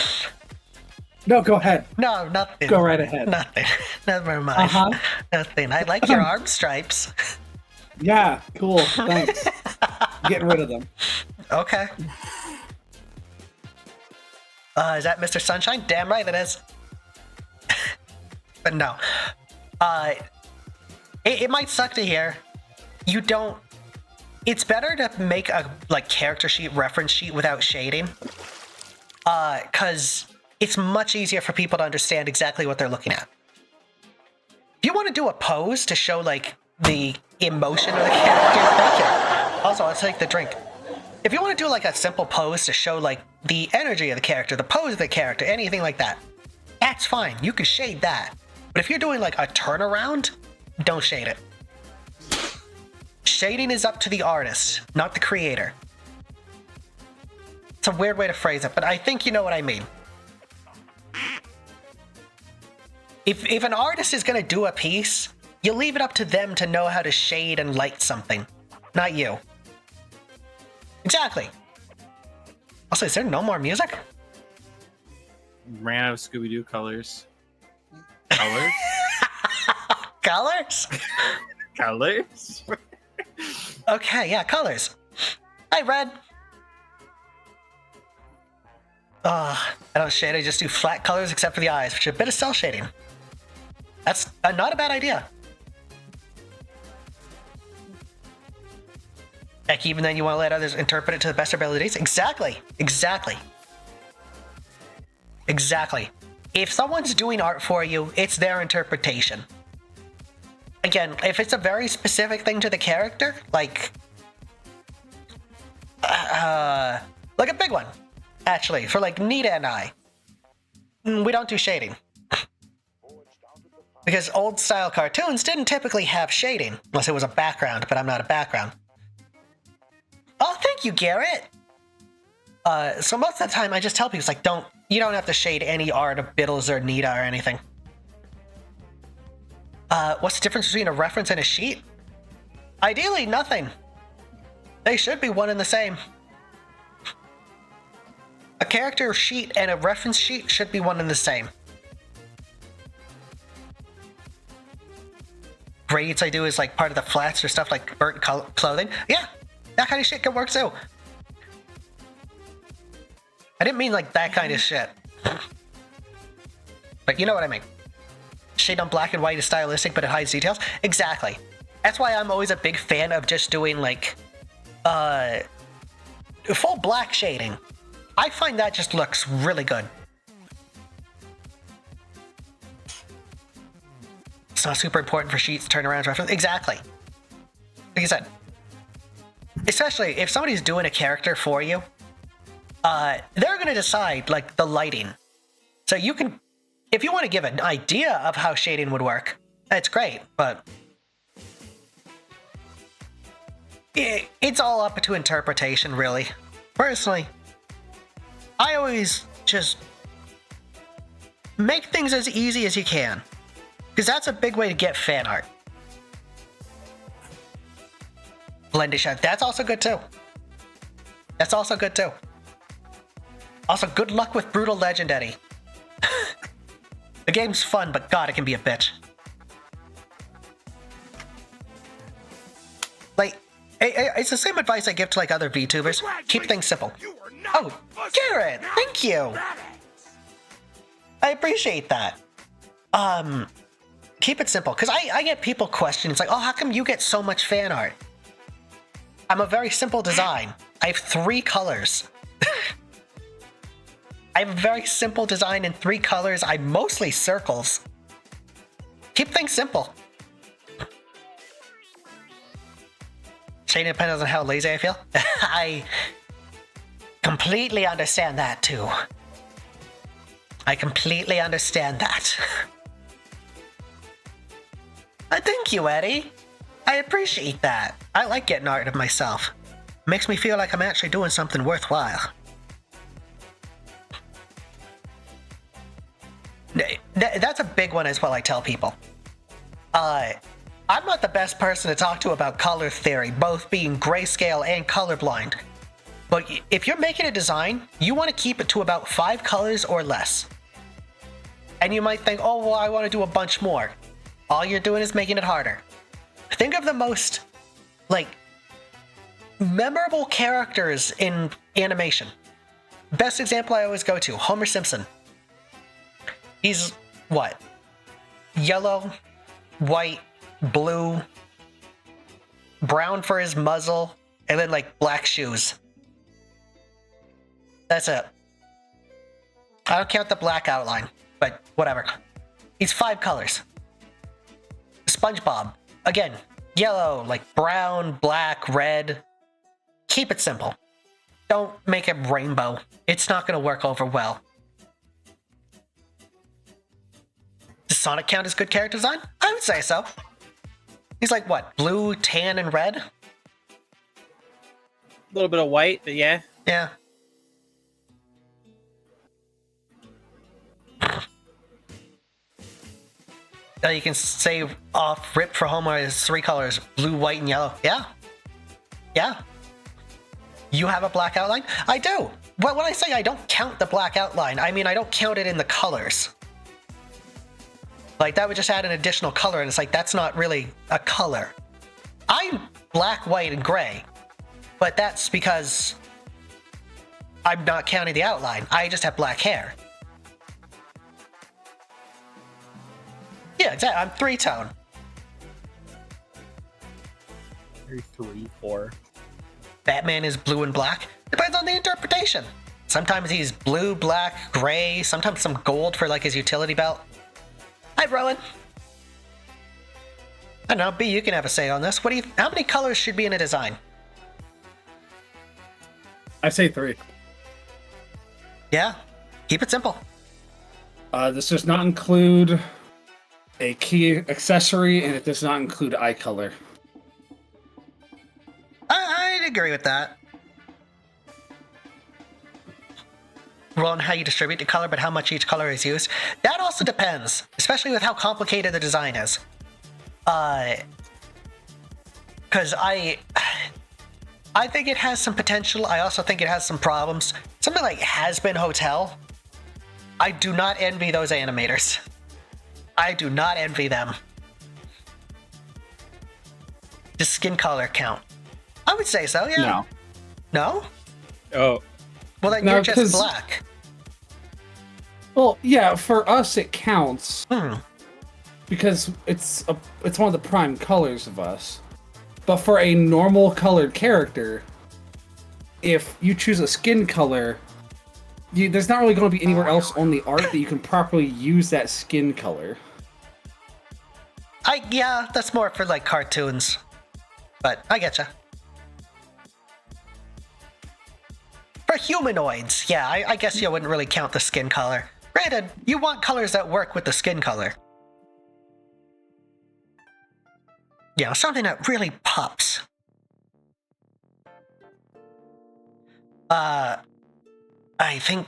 No, go ahead. No, nothing. Go right ahead. Nothing. Never mind. Nothing. I like your arm stripes. Yeah, cool. Thanks. Getting rid of them. Okay. Is that Mr. Sunshine? Damn right it is. But no. It might suck to hear. You don't... It's better to make a character sheet, reference sheet without shading. Because it's much easier for people to understand exactly what they're looking at. If you want to do a pose to show, the emotion of the character, thank you. Also, let's take the drink. If you want to do, a simple pose to show, the energy of the character, the pose of the character, anything like that, that's fine. You can shade that. But if you're doing, a turnaround, don't shade it. Shading is up to the artist, not the creator. It's a weird way to phrase it, but I think you know what I mean. If an artist is going to do a piece, you leave it up to them to know how to shade and light something, not you. Exactly. Also, is there no more music? Ran out of Scooby-Doo colors. Colors? Colors? Colors? Okay, yeah, colors. Hi, red. I don't shade, I just do flat colors except for the eyes, which is a bit of cell shading. That's not a bad idea. Heck, even then you want to let others interpret it to the best of their abilities? Exactly. Exactly. Exactly. If someone's doing art for you, it's their interpretation. Again, if it's a very specific thing to the character, like a big one, actually, for Nita and I, we don't do shading. Because old style cartoons didn't typically have shading, unless it was a background, but I'm not a background. Oh, thank you, Garrett! So most of the time I just tell people, it's you don't have to shade any art of Bittles or Nita or anything. What's the difference between a reference and a sheet? Ideally, nothing. They should be one and the same. A character sheet and a reference sheet should be one and the same. Grades I do is part of the flats or stuff like burnt clothing. Yeah, that kind of shit can work too. I didn't mean that kind of shit. But you know what I mean. Shade on black and white is stylistic, but it hides details. Exactly. That's why I'm always a big fan of just doing full black shading. I find that just looks really good. It's not super important for sheets, turnarounds, reference. Exactly. Like I said, especially if somebody's doing a character for you, they're going to decide the lighting. So you can, if you want to give an idea of how shading would work, that's great, but it's all up to interpretation, really. Personally, I always just make things as easy as you can, because that's a big way to get fan art. Blended shot, that's also good too. That's also good too. Also, good luck with Brutal Legend, Eddie. The game's fun, but God, it can be a bitch. It's the same advice I give to other VTubers. Keep things simple. Oh, Garrett, thank you. I appreciate that. Keep it simple, because I get people questions oh, how come you get so much fan art? I'm a very simple design. I have 3 colors. I have a very simple design in 3 colors. I mostly circles. Keep things simple. Shading depends on how lazy I feel. I completely understand that too. I completely understand that. Thank you, Eddie. I appreciate that. I like getting art of myself. Makes me feel like I'm actually doing something worthwhile. That's a big one as well, I tell people. I'm not the best person to talk to about color theory, both being grayscale and colorblind. But if you're making a design, you want to keep it to about 5 colors or less. And you might think, oh, well, I want to do a bunch more. All you're doing is making it harder. Think of the most, memorable characters in animation. Best example I always go to, Homer Simpson. He's, what? Yellow, white, blue, brown for his muzzle, and then, black shoes. That's it. I don't count the black outline, but whatever. He's 5 colors. SpongeBob. Again, yellow, brown, black, red. Keep it simple. Don't make it rainbow. It's not going to work over well. Does Sonic count as good character design? I would say so. He's what? Blue, tan, and red? A little bit of white, but yeah. Yeah. You can say off rip for Homer is 3 colors, blue, white, and yellow. Yeah. Yeah. You have a black outline? I do. When I say I don't count the black outline, I mean I don't count it in the colors. That would just add an additional color, and it's that's not really a color. I'm black, white, and gray, but that's because I'm not counting the outline. I just have black hair. Yeah, exactly. I'm 3-tone. Maybe 3, 4. Batman is blue and black. Depends on the interpretation. Sometimes he's blue, black, gray, sometimes some gold for his utility belt. Hi, Rowan. I don't know, B, you can have a say on this. How many colors should be in a design? I say 3. Yeah, keep it simple. This does not include a key accessory, and it does not include eye color. I'd agree with that. Well, on how you distribute the color, but how much each color is used. That also depends, especially with how complicated the design is. Because I think it has some potential. I also think it has some problems. Something like Has Been Hotel. I do not envy those animators. I do not envy them. Does skin color count? I would say so, yeah. No. No? Oh. Well, then No, you're just 'cause- black. Well, yeah, for us it counts Hmm. because it's one of the prime colors of us. But for a normal colored character, if you choose a skin color, there's not really going to be anywhere else on the art that you can properly use that skin color. Yeah, that's more for cartoons. But I getcha. For humanoids, yeah, I guess you wouldn't really count the skin color. Granted, you want colors that work with the skin color. Something that really pops. I think,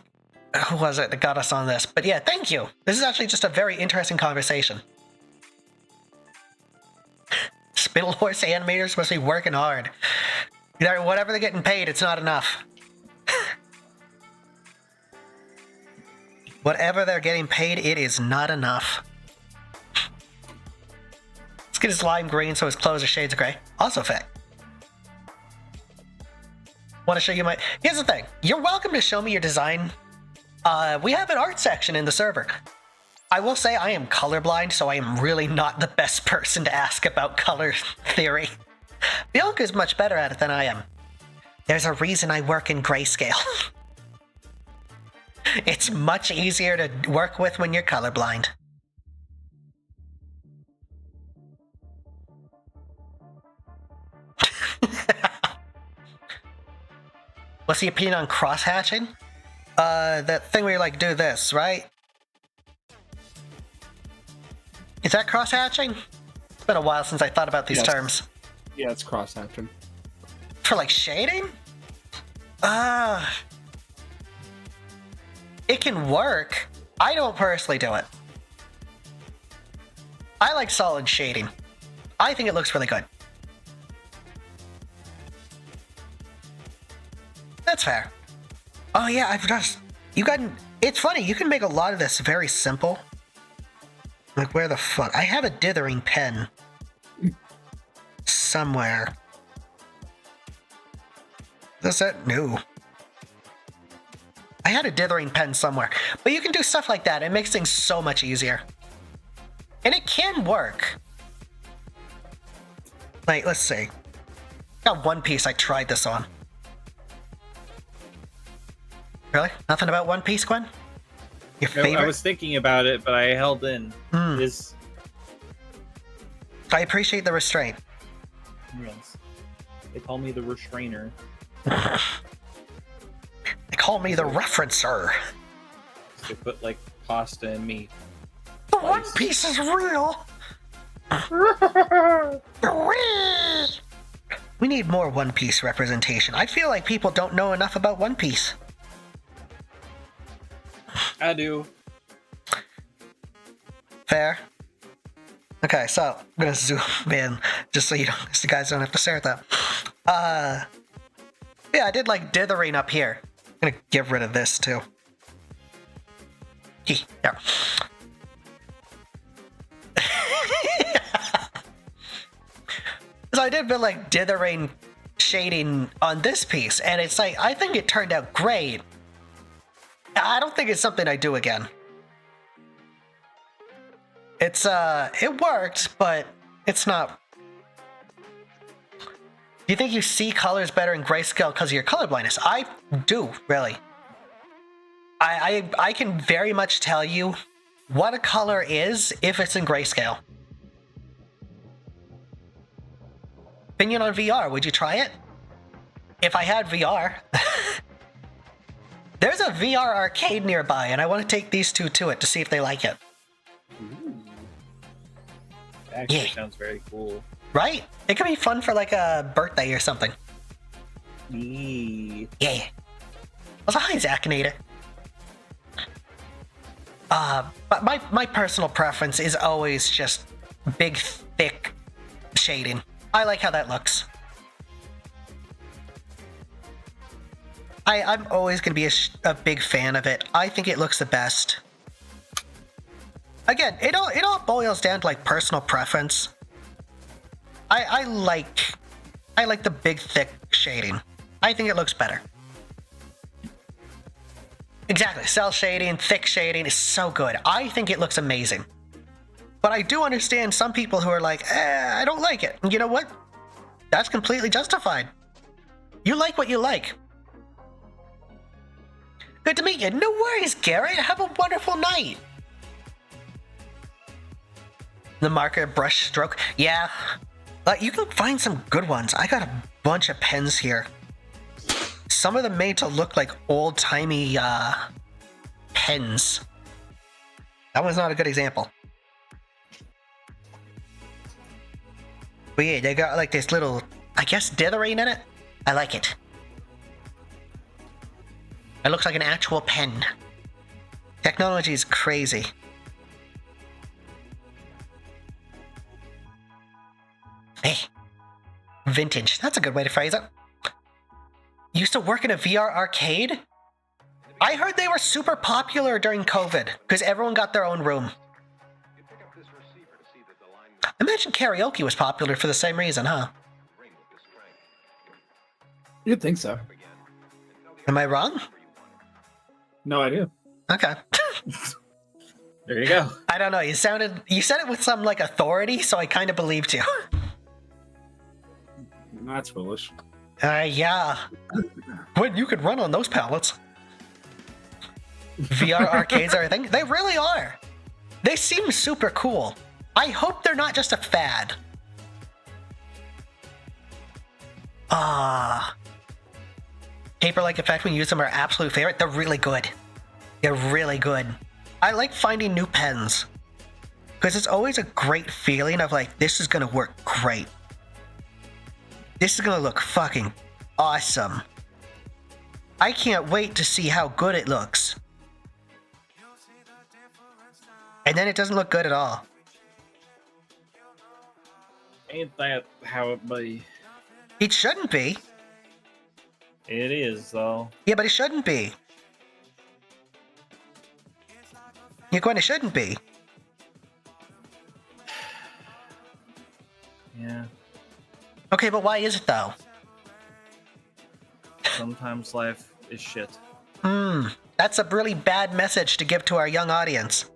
who was it that got us on this? But yeah, thank you. This is actually just a very interesting conversation. Spittle Horse animators must be working hard. Whatever they're getting paid, it's not enough. Whatever they're getting paid, it is not enough. Let's get his lime green so his clothes are shades of gray. Also fit. Want to show you my... Here's the thing. You're welcome to show me your design. We have an art section in the server. I will say I am colorblind, so I am really not the best person to ask about color theory. Bianca is much better at it than I am. There's a reason I work in grayscale. It's much easier to work with when you're colorblind. What's the opinion on cross-hatching? That thing where you like do this, right? Is that cross-hatching? It's been a while since I thought about these Yes. terms. Yeah, it's cross-hatching. For like shading? It can work. I don't personally do it. I like solid shading. I think it looks really good. That's fair. Oh yeah, I've just... It's funny, you can make a lot of this very simple. Like, where the fuck? I have a dithering pen. Somewhere. Is that new? I had a dithering pen somewhere. But you can do stuff like that. It makes things so much easier. And it can work. Like, let's see. Got One Piece I tried this on. Really? Nothing about One Piece, Gwen? Your No, favorite? I was thinking about it, but I held in. This I appreciate the restraint. yes. They call me the restrainer. They call me the referencer. They put like pasta in me. The One Piece is real. We need more One Piece representation. I feel like people don't know enough about One Piece. I do. Fair. Okay, so I'm gonna zoom in just so you guys don't have to stare at that. Yeah, I did like dithering up here. I'm gonna get rid of this too. There. So I did a bit like dithering shading on this piece, and it's like, I think it turned out great. I don't think it's something I do again. It's, it worked, but it's not... Do you think you see colors better in grayscale because of your colorblindness? I do, really. I can very much tell you what a color is if it's in grayscale. Opinion on VR, would you try it? If I had VR. There's a VR arcade nearby, and I want to take these two to it to see if they like it. Actually, Yeah. sounds very cool. Right? It could be fun for like a birthday or something. Eee. Yeah. Also, hi, Zacinator. But my personal preference is always just big, thick shading. I like how that looks. I'm always going to be a big fan of it. I think it looks the best. Again, it all boils down to like personal preference. I like the big, thick shading. I think it looks better. Exactly. Cell shading, thick shading is so good. I think it looks amazing. But I do understand some people who are like, I don't like it. And you know what? That's completely justified. You like what you like. Good to meet you. No worries, Garrett. Have a wonderful night. The marker brush stroke. Yeah. You can find some good ones. I got a bunch of pens here. Some of them made to look like old-timey pens. That one's not a good example. But yeah, they got like this little, I guess, dithering in it. I like it. It looks like an actual pen. Technology is crazy. Hey. Vintage. That's a good way to phrase it. Used to work in a VR arcade? I heard they were super popular during COVID because everyone got their own room. I imagine karaoke was popular for the same reason, huh? You'd think so. Am I wrong? No idea. Okay. There you go. I don't know. You said it with some like authority, so I kind of believed you. That's foolish. Yeah. When you could run on those pallets. VR arcades are a thing? They really are. They seem super cool. I hope they're not just a fad. Paper-like effect when you use them are absolute favorite. They're really good. They're really good. I like finding new pens. Because it's always a great feeling of like, this is gonna work great. This is gonna look fucking awesome. I can't wait to see how good it looks. And then it doesn't look good at all. Ain't that how it be? It shouldn't be. It is, though. Yeah, but it shouldn't be. You're going, it shouldn't be. Yeah. Okay, but why is it though? Sometimes life is shit. That's a really bad message to give to our young audience.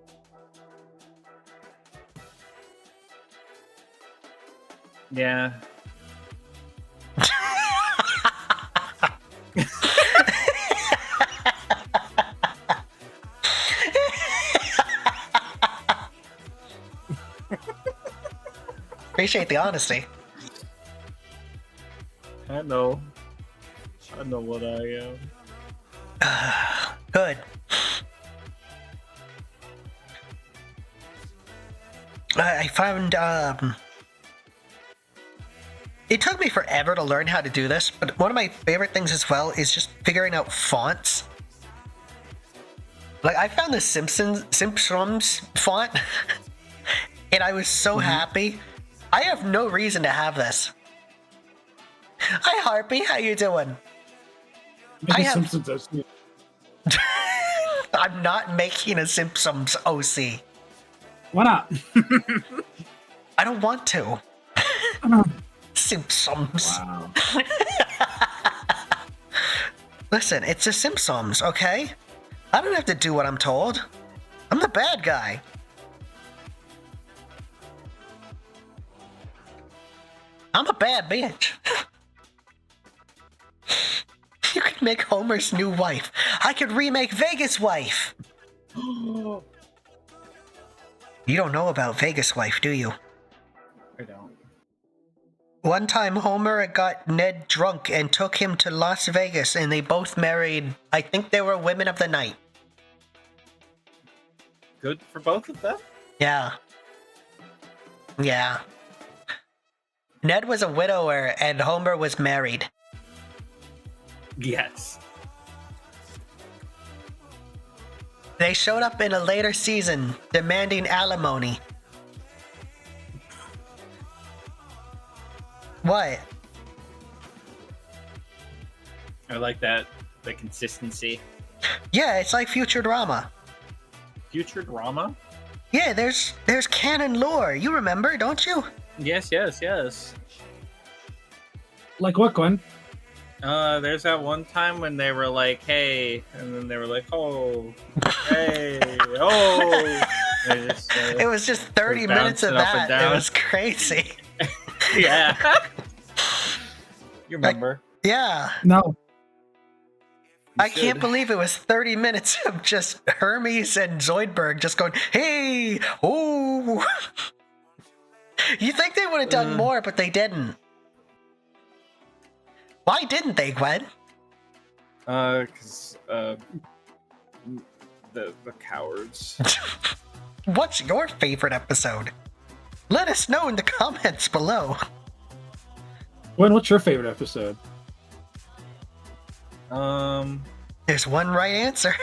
Yeah. Appreciate the honesty. I know. I know what I am. Good. I found, it took me forever to learn how to do this, but one of my favorite things as well is just figuring out fonts. Like, I found the Simpsons font, and I was so happy. I have no reason to have this. Hi, Harpy. How you doing? Maybe I have- Simpsons OC. I'm not making a Simpsons OC. Why not? I don't want to. Simpsons. Wow. Listen, it's the Simpsons, okay? I don't have to do what I'm told. I'm the bad guy. I'm a bad bitch. You could make Homer's new wife. I could remake Vegas Wife. You don't know about Vegas Wife, do you? I don't. One time Homer got Ned drunk and took him to Las Vegas and they both married, I think they were women of the night. Good for both of them? Yeah. Yeah. Ned was a widower and Homer was married. Yes. They showed up in a later season demanding alimony. What? I like that. The consistency. Yeah, it's like future drama. Future drama? Yeah, there's canon lore. You remember, don't you? Yes, yes, yes. Like what, Gwen? There's that one time when they were like, hey, and then they were like, oh, hey, oh. They just, It was just 30 They're minutes of bouncing up and that. It down. was crazy. yeah. You remember. Yeah. No. I can't believe it was 30 minutes of just Hermes and Zoidberg just going, hey, oh. You think they would have done more, but they didn't. Why didn't they, Gwen? Because, the cowards. What's your favorite episode? Let us know in the comments below. Gwen, what's your favorite episode? There's one right answer.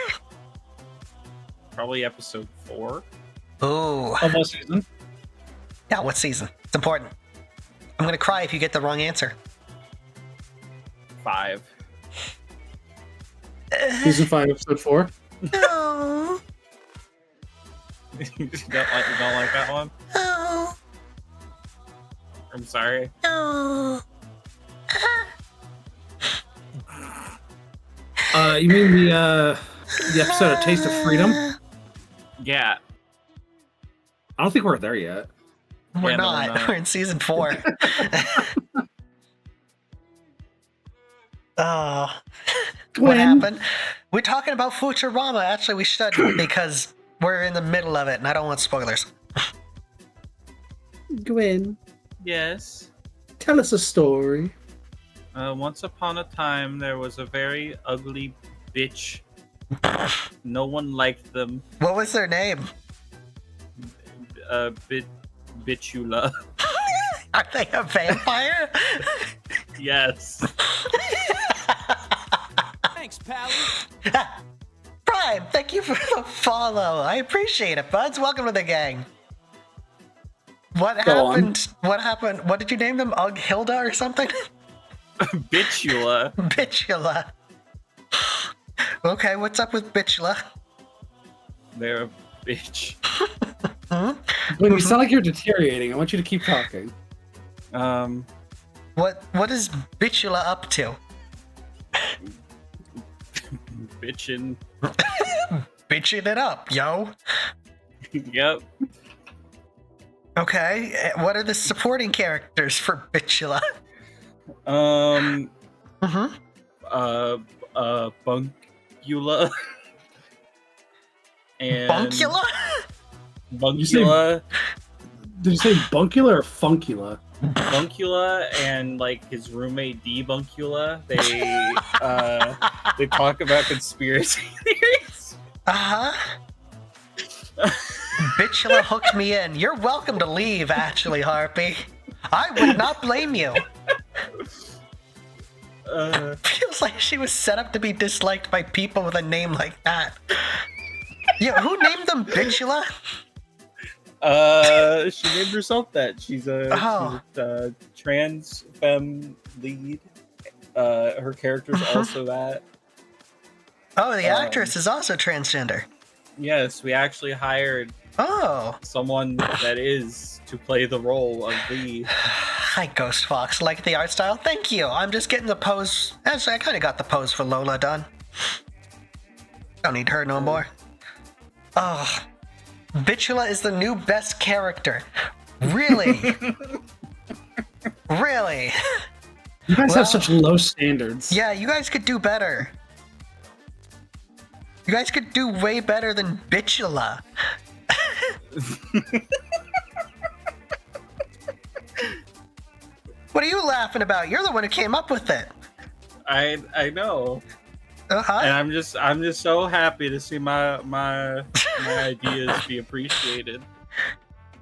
Probably episode 4. Ooh. Of what season? Yeah, what season? It's important. I'm gonna cry if you get the wrong answer. 5. Season 5, episode 4? No. you don't like that one? No. I'm sorry. No. You mean the episode of Taste of Freedom? Yeah. I don't think we're there yet. We're Yeah, no, not. we're not. We're in season 4. Oh, what Gwen. happened? We're talking about Futurama. Actually, we should because we're in the middle of it, and I don't want spoilers. Gwen, Yes. tell us a story. Once upon a time, there was a very ugly bitch. No one liked them. What was their name? Bitchula. Are they a vampire? Yes. Thanks, Pally. Prime, thank you for the follow. I appreciate it, buds. Welcome to the gang. What Go on. happened? What happened? What did you name them? Hilda or something? Bitchula. Bitchula. Okay, what's up with Bitchula? They're a bitch. Gwen, you sound like you're deteriorating. I want you to keep talking. What is Bitchula up to? Bitchin'. Bitching it up, yo. Yep. Okay, what are the supporting characters for Bitchula? Bunkula. And Bunkula? Bunkula. Did you say buncula or funkula? Bunkula and like his roommate Debunkula, they talk about conspiracy theories. Uh-huh. Bitchula hooked me in. You're welcome to leave, actually, Harpy. I would not blame you. Feels like she was set up to be disliked by people with a name like that. Yeah, who named them Bitchula? She named herself that. She's a trans femme lead. Her character's also that. Oh, the actress is also transgender. Yes, we actually hired Oh. someone that is to play the role of the. Hi, Ghost Fox. Like the art style? Thank you. I'm just getting the pose. Actually, I kind of got the pose for Lola done. Don't need her no more. Oh. Bitchula is the new best character. Really? Really? You guys Well- have such low standards. Yeah, you guys could do better. You guys could do way better than Bitchula. What are you laughing about? You're the one who came up with it. I know, Uh-huh. and I'm just so happy to see my ideas be appreciated.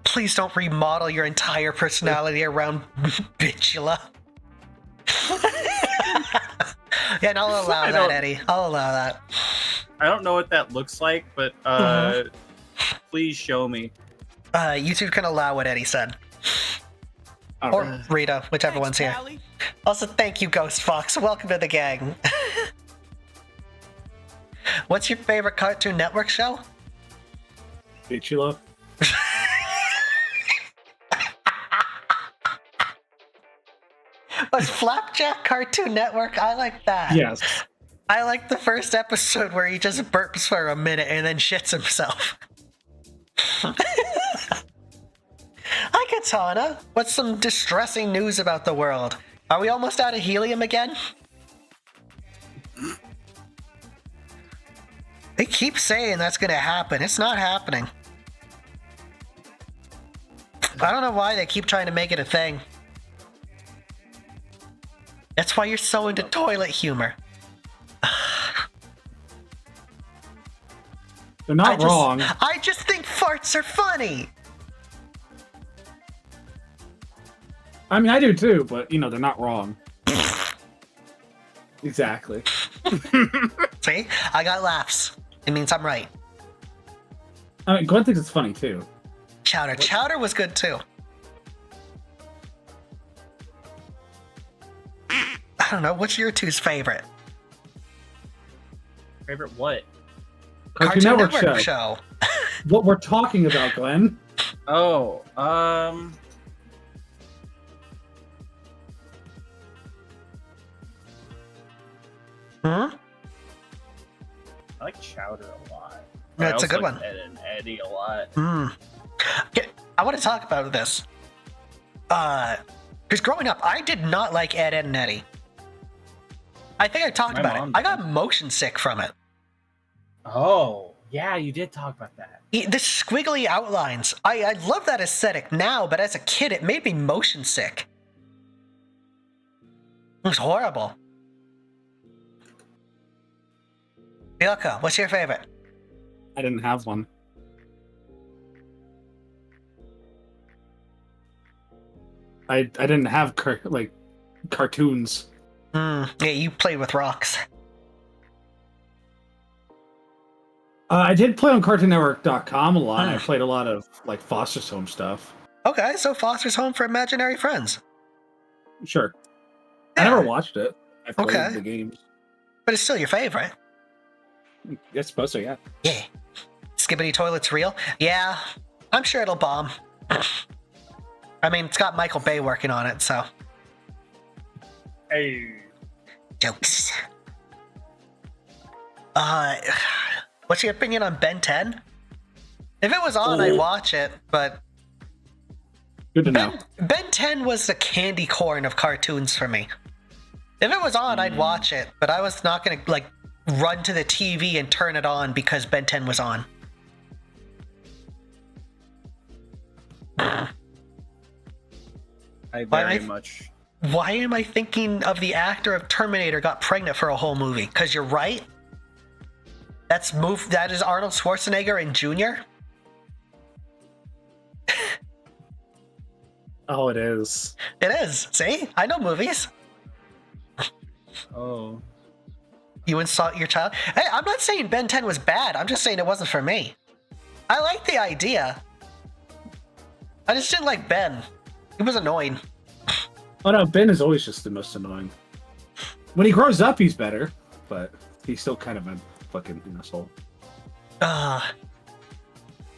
Please don't remodel your entire personality around Bitchula. Yeah, and I'll allow I that, don't- Eddie. I'll allow that. I don't know what that looks like, but please show me. YouTube can allow what Eddie said. Or Rita, whichever one's here. Pally. Also, thank you, Ghost Fox. Welcome to the gang. What's your favorite Cartoon Network show? Bitchula. Was Flapjack Cartoon Network? I like that. Yes. I like the first episode where he just burps for a minute and then shits himself. Hi, Katana. What's some distressing news about the world? Are we almost out of helium again? They keep saying that's gonna happen. It's not happening. I don't know why they keep trying to make it a thing. That's why you're so into toilet humor. They're not wrong. I just think farts are funny. I mean, I do too, but, they're not wrong. Exactly. See? I got laughs. It means I'm right. I mean, Gwen thinks it's funny too. Chowder. Chowder was good too. I don't know. What's your two's favorite? Favorite what? Cartoon Network show. What we're talking about, Glenn. Oh, Hmm? I like Chowder a lot. That's I a good also one. like Ed and Eddie a lot. Okay, I want to talk about this. Because growing up, I did not like Ed, Ed, and Eddie. I think I talked My about it. mom I got motion sick from it. Oh, yeah, you did talk about that. The squiggly outlines. I love that aesthetic now, but as a kid, it made me motion sick. It was horrible. Bielka, what's your favorite? I didn't have one. I didn't have cartoons. Yeah, you played with rocks. I did play on CartoonNetwork.com a lot. I played a lot of like Foster's Home stuff. Okay, so Foster's Home for Imaginary Friends. Sure. Yeah. I never watched it. I played Okay. the games. But it's still your favorite. I suppose so, yeah. Yeah. Skibbity Toilet's real? Yeah, I'm sure it'll bomb. I mean, it's got Michael Bay working on it, so. Hey. Jokes. What's your opinion on Ben 10? If it was on, I'd watch it, but Good to know. Ben 10 was the candy corn of cartoons for me. If it was on, I'd watch it, but I was not gonna like run to the TV and turn it on because Ben 10 was on. I Why very I- much. Why am I thinking of the actor of Terminator got pregnant for a whole movie? Because you're right. That is Arnold Schwarzenegger in Junior. Oh, it is. It is. See, I know movies. Oh. You insult your child. Hey, I'm not saying Ben 10 was bad. I'm just saying it wasn't for me. I like the idea. I just didn't like Ben. He was annoying. Oh no, Ben is always just the most annoying. When he grows up, he's better, but he's still kind of a fucking asshole.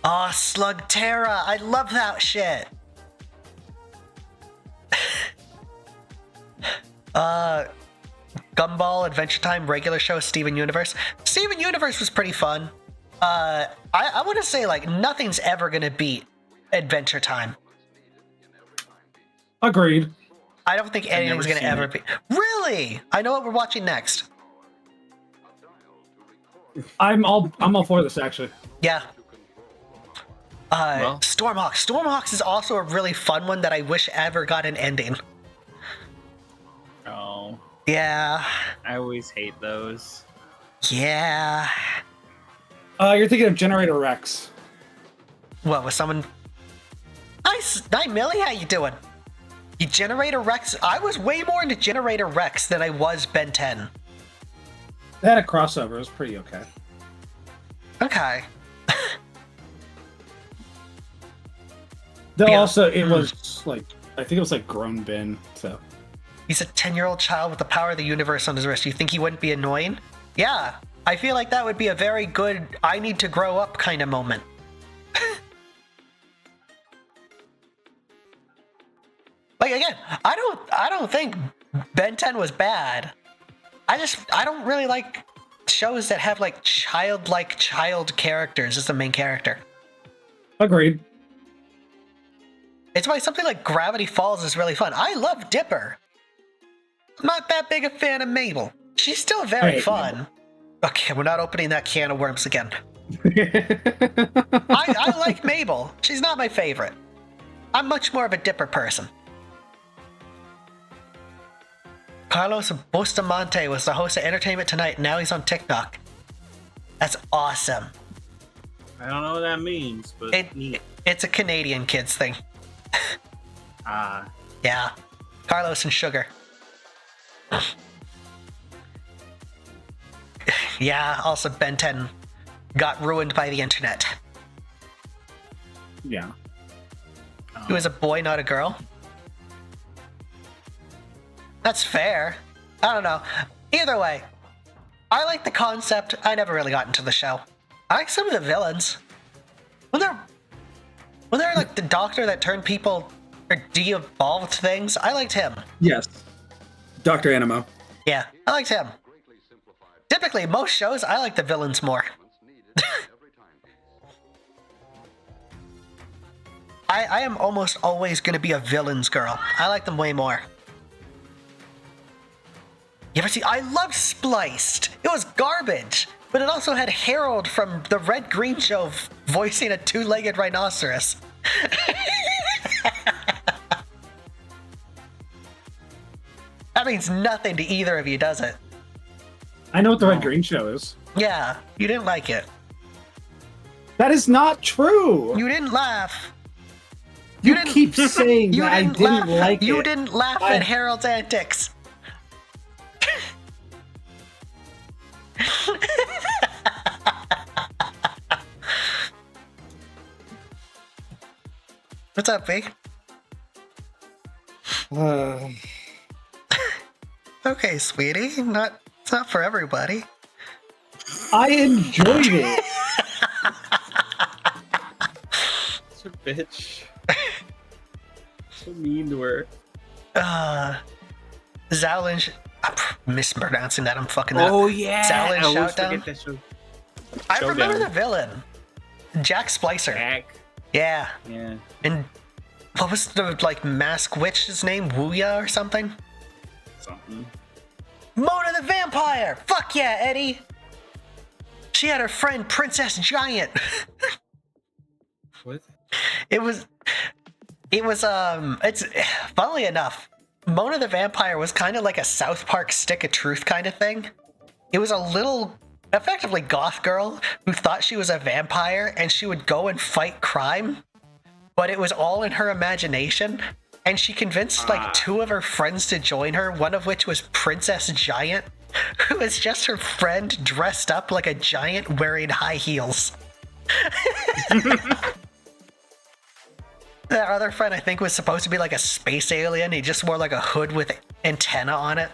Slugterra. I love that shit. Gumball, Adventure Time, regular show, Steven Universe. Steven Universe was pretty fun. I want to say, like, nothing's ever going to beat Adventure Time. Agreed. I don't think anything's going to ever be. Really? I know what we're watching next. I'm all for this actually. Yeah. Well. Stormhawks. Stormhawks is also a really fun one that I wish ever got an ending. Oh. Yeah. I always hate those. Yeah. You're thinking of Generator Rex. What, was someone... Nice! 9 Millie, how you doing? You Generator Rex... I was way more into Generator Rex than I was Ben 10. They had a crossover. It was pretty okay. Okay. Though Yeah. also, it was like, I think it was like grown Ben, so. He's a 10-year-old child with the power of the universe on his wrist. You think he wouldn't be annoying? Yeah. I feel like that would be a very good I need to grow up kind of moment. Like, again, I don't think Ben 10 was bad. I don't really like shows that have like childlike child characters as the main character. Agreed. It's why something like Gravity Falls is really fun. I love Dipper. I'm not that big a fan of Mabel. She's still very hate fun. Mabel. Okay, we're not opening that can of worms again. I like Mabel. She's not my favorite. I'm much more of a Dipper person. Carlos Bustamante was the host of Entertainment Tonight, and now he's on TikTok. That's awesome. I don't know what that means, but neat. It's a Canadian kids thing. Ah. Yeah. Carlos and Sugar. Yeah, also Ben 10 got ruined by the internet. Yeah. He was a boy, not a girl. That's fair. I don't know. Either way, I like the concept. I never really got into the show. I like some of the villains. When they're like the doctor that turned people or de-evolved things, I liked him. Yes. Dr. Animo. Yeah, I liked him. Typically, most shows, I like the villains more. I am almost always going to be a villains girl. I like them way more. You ever see? I love Spliced. It was garbage, but it also had Harold from the Red Green Show voicing a two-legged rhinoceros. That means nothing to either of you, does it? I know what the Red Green Show is. Yeah, you didn't like it. That is not true. You didn't laugh. You didn't- keep saying that I didn't like it. You didn't laugh at Harold's antics. What's up, B? Okay, sweetie. It's not for everybody. I enjoyed it. Such a bitch. So mean to her. Zowlin. I'm mispronouncing that. I'm fucking that. Oh yeah. Zowlin I always Shoutdown. forget that show. I remember Showdown. the villain, Jack Splicer. Jack. Yeah, Yeah. and what was the mask witch's name? Wuya or something? Something. Mona the Vampire! Fuck yeah, Eddie! She had her friend Princess Giant. What? It's funnily enough, Mona the Vampire was kind of like a South Park Stick of Truth kind of thing. It was a little, effectively goth girl who thought she was a vampire and she would go and fight crime, but it was all in her imagination. And she convinced two of her friends to join her, one of which was Princess Giant, who was just her friend dressed up like a giant wearing high heels. That other friend, I think, was supposed to be like a space alien. He just wore like a hood with antenna on it.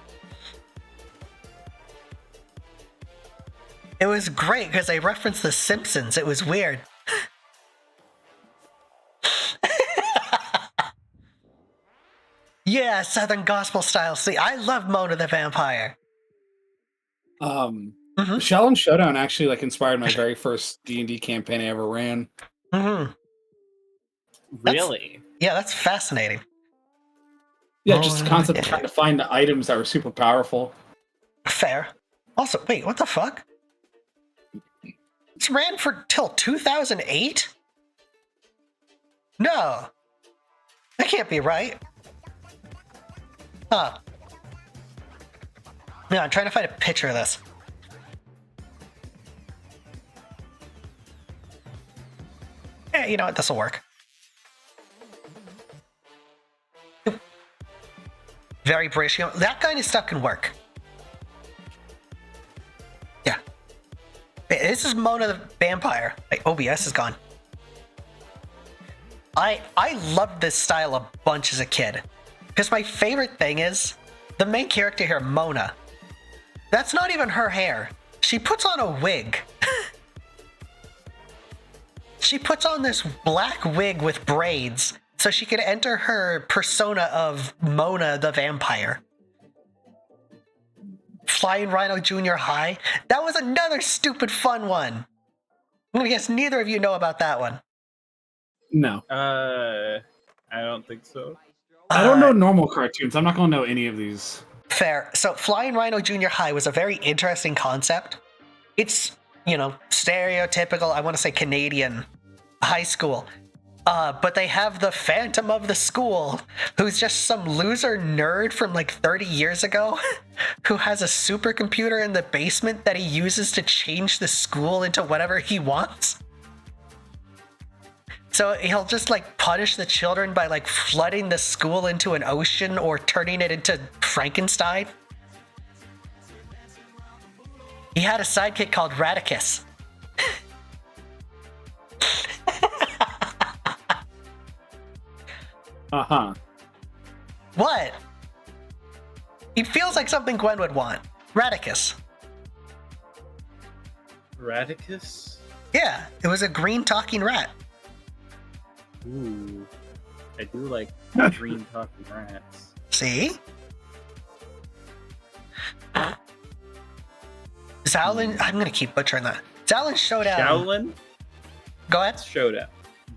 It was great because they referenced The Simpsons. It was weird. Yeah, Southern Gospel style. See, I love Mona the Vampire. Shell and Showdown actually inspired my very first D&D campaign I ever ran. Mm-hmm. Really? Yeah, that's fascinating. Yeah, just the concept of trying to find the items that were super powerful. Fair. Also, wait, what the fuck? It's ran for till 2008? No. That can't be right. Huh. No, I'm trying to find a picture of this. Yeah, you know what? This'll work. Very British. You know, that kind of stuff can work. Yeah. Hey, this is Mona the Vampire. Like, OBS is gone. I loved this style a bunch as a kid. Because my favorite thing is, the main character here, Mona, that's not even her hair. She puts on a wig. She puts on this black wig with braids so she can enter her persona of Mona the Vampire. Flying Rhino Junior High. That was another stupid fun one. I'm gonna guess neither of you know about that one. No. I don't think so. I don't know normal cartoons. I'm not going to know any of these. Fair. So Flying Rhino Junior High was a very interesting concept. It's, stereotypical, I want to say Canadian high school. But they have the Phantom of the school, who's just some loser nerd from 30 years ago, who has a supercomputer in the basement that he uses to change the school into whatever he wants. So he'll just punish the children by flooding the school into an ocean or turning it into Frankenstein. He had a sidekick called Radicus. Uh-huh. What? He feels like something Gwen would want. Radicus. Radicus? Yeah, it was a green talking rat. Ooh. I do like green talking rats. See? Zowlin, I'm gonna keep butchering that. Zowlin Showdown. Shaolin? Go ahead. Showdown.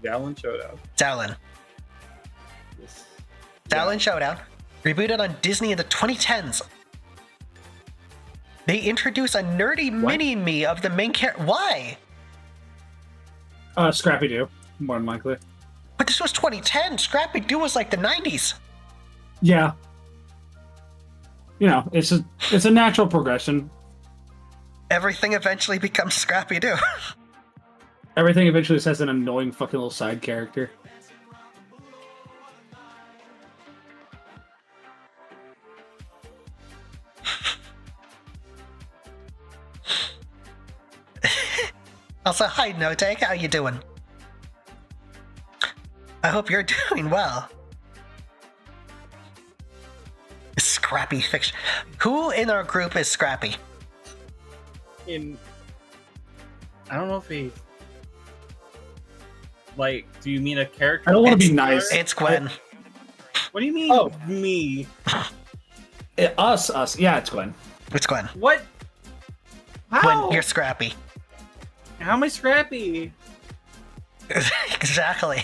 Shaolin Showdown. Zowlin. Yes. Zowlin Showdown. Rebooted on Disney in the 2010s. They introduce a nerdy mini-me of the main character. Why? Scrappy-Doo, more than likely. But this was 2010. Scrappy-Doo was like the 90s. Yeah. You know, it's a natural progression. Everything eventually becomes Scrappy-Doo. Everything eventually says an annoying fucking little side character. Also, hi, Notek. How you doing? I hope you're doing well. Scrappy fiction. Who in our group is Scrappy? I don't know if he. Like, do you mean a character? I don't want to be nice. It's Gwen. What do you mean? Oh. Me. Us. Yeah, it's Gwen. It's Gwen. What? How? Gwen, you're Scrappy. How am I Scrappy? Exactly.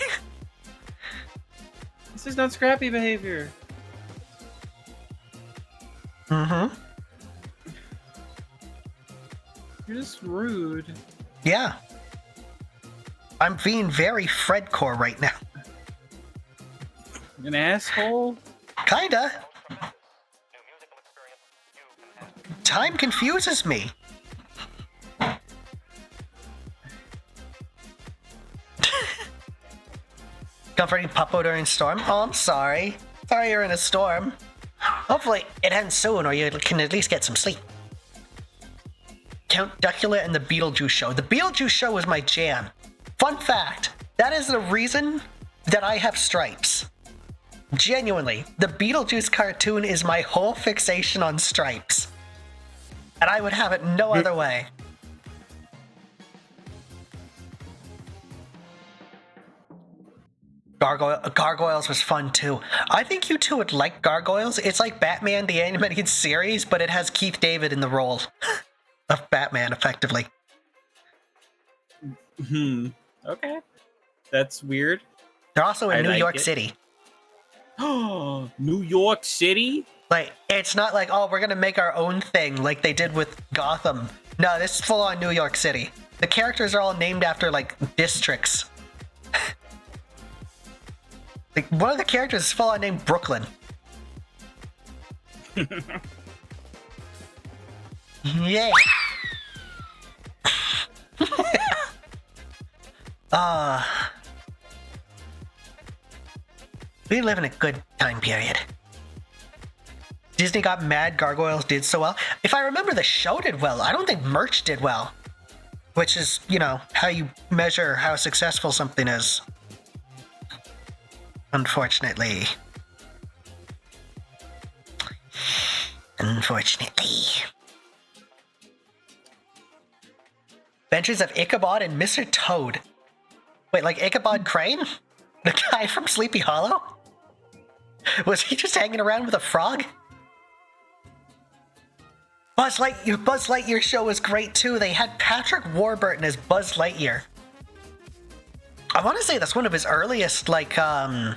This is not Scrappy behavior. Mm-hmm. You're just rude. Yeah. I'm being very Fredcore right now. An asshole? Kinda. Time confuses me. Comforting Puppo during storm? Oh, I'm sorry. Sorry you're in a storm. Hopefully it ends soon or you can at least get some sleep. Count Duckula and the Beetlejuice Show. The Beetlejuice Show was my jam. Fun fact, that is the reason that I have stripes. Genuinely, the Beetlejuice cartoon is my whole fixation on stripes. And I would have it no other way. Gargoyles was fun too. I think you two would like Gargoyles. It's like Batman the Animated Series, but it has Keith David in the role of Batman, effectively. Okay. That's weird. They're also in New like York it. City. Oh, New York City? Like, it's not like, oh, we're gonna make our own thing like they did with Gotham. No, this is full on New York City. The characters are all named after, like, districts. Like, one of the characters is full on named Brooklyn. Yay! We live in a good time period. Disney got mad Gargoyles did so well. If I remember, the show did well. I don't think merch did well. Which is, you know, how you measure how successful something is. Unfortunately. Adventures of Ichabod and Mr. Toad. Wait, like Ichabod Crane? The guy from Sleepy Hollow? Was he just hanging around with a frog? Buzz Lightyear show was great too. They had Patrick Warburton as Buzz Lightyear. I want to say that's one of his earliest, like, one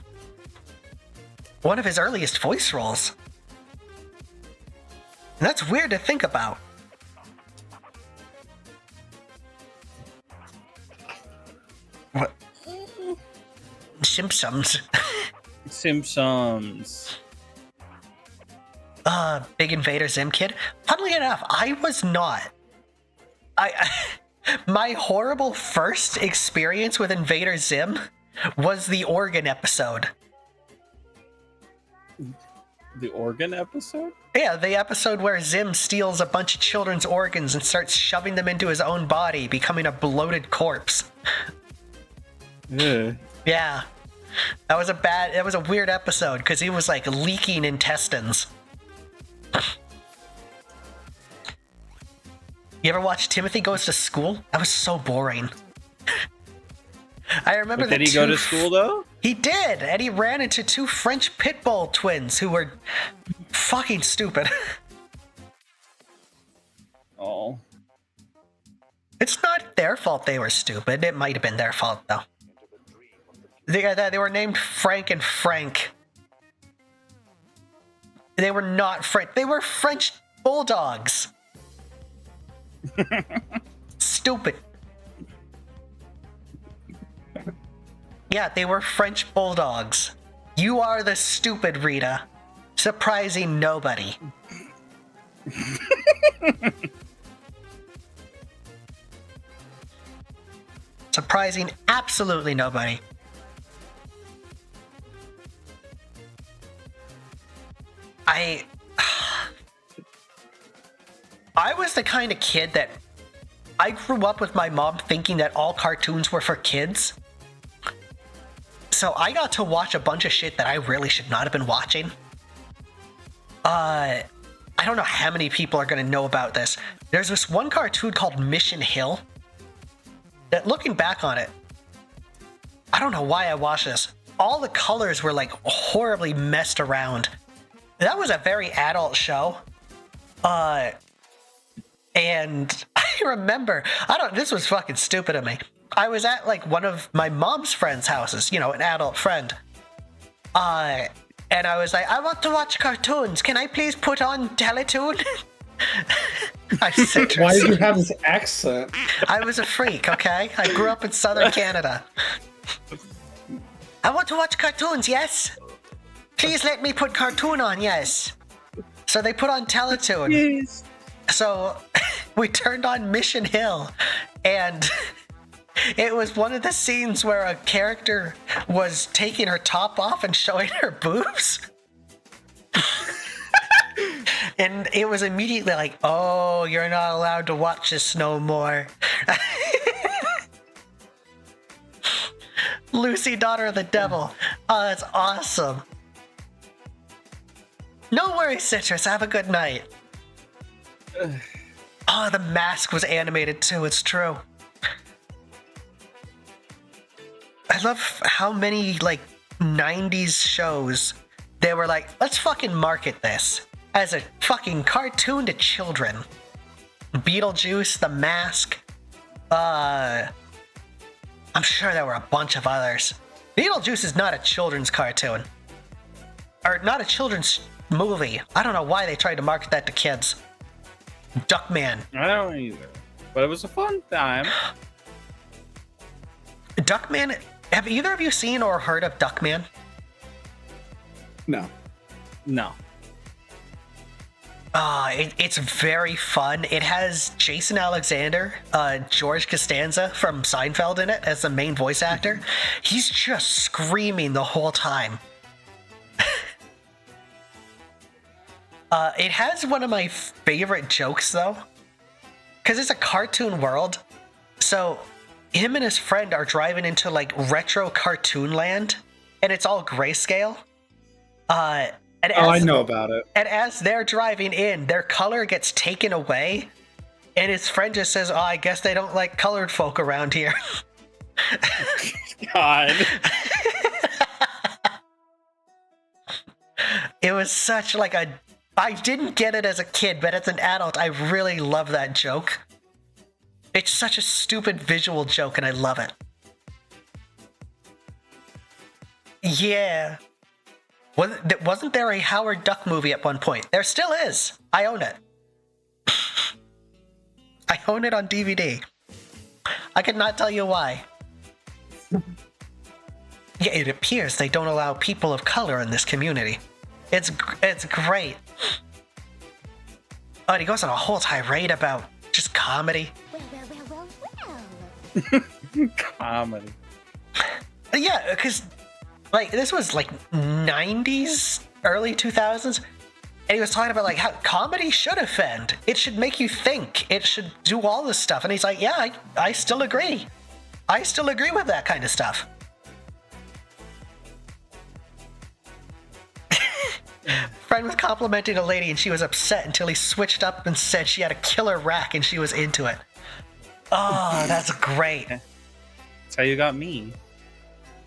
of his earliest voice roles. And that's weird to think about. What? Simpsons. Simpsons. Big Invader Zim kid. Funnily enough, I was not. My horrible first experience with Invader Zim was the organ episode. The organ episode? Yeah, the episode where Zim steals a bunch of children's organs and starts shoving them into his own body, becoming a bloated corpse. Ugh. Yeah. That was a weird episode because he was like leaking intestines. You ever watch Timothy Goes to School? That was so boring. I remember Did he go to school though? He did, and he ran into two French pit bull twins who were fucking stupid. Oh. It's not their fault they were stupid. It might have been their fault though. They were named Frank and Frank. They were not French. They were French bulldogs. Stupid. Yeah, they were French bulldogs. You are the stupid Rita. Surprising nobody. Surprising absolutely nobody. I was the kind of kid that I grew up with my mom thinking that all cartoons were for kids. So I got to watch a bunch of shit that I really should not have been watching. I don't know how many people are going to know about this. There's this one cartoon called Mission Hill that, looking back on it, I don't know why I watched this. All the colors were like horribly messed around. That was a very adult show. And I remember, this was fucking stupid of me. I was at like one of my mom's friends' houses, an adult friend. And I was like, I want to watch cartoons. Can I please put on Teletoon? Why did you have this accent? I was a freak, okay? I grew up in southern Canada. I want to watch cartoons, yes? Please let me put cartoon on, yes. So they put on Teletoon. Yes. So we turned on Mission Hill, and it was one of the scenes where a character was taking her top off and showing her boobs. And it was immediately like, oh, you're not allowed to watch this no more. Lucy, daughter of the devil. Oh, that's awesome. No worries, Citrus. Have a good night. Oh, the mask was animated too. It's true. I love how many, 90s shows they were like, let's fucking market this as a fucking cartoon to children. Beetlejuice, The Mask. I'm sure there were a bunch of others. Beetlejuice is not a children's cartoon. Or not a children's movie. I don't know why they tried to market that to kids. Duckman. I don't either. But it was a fun time. Duckman, have either of you seen or heard of Duckman? No. No. It's very fun. It has Jason Alexander, George Costanza from Seinfeld in it as the main voice actor. He's just screaming the whole time. It has one of my favorite jokes, though, because it's a cartoon world. So him and his friend are driving into retro cartoon land, and it's all grayscale. I know about it. And as they're driving in, their color gets taken away, and his friend just says, "Oh, I guess they don't like colored folk around here." God. It was such I didn't get it as a kid, but as an adult, I really love that joke. It's such a stupid visual joke, and I love it. Yeah. Wasn't there a Howard Duck movie at one point? There still is. I own it. I own it on DVD. I could not tell you why. Yeah, it appears they don't allow people of color in this community. It's great. Oh, and he goes on a whole tirade about just comedy. Comedy. Yeah, because this was 90s, early 2000s, and he was talking about how comedy should offend. It should make you think. It should do all this stuff. And he's like, yeah, I still agree. I still agree with that kind of stuff. Friend was complimenting a lady and she was upset until he switched up and said she had a killer rack and she was into it. Oh, that's great. That's how you got me.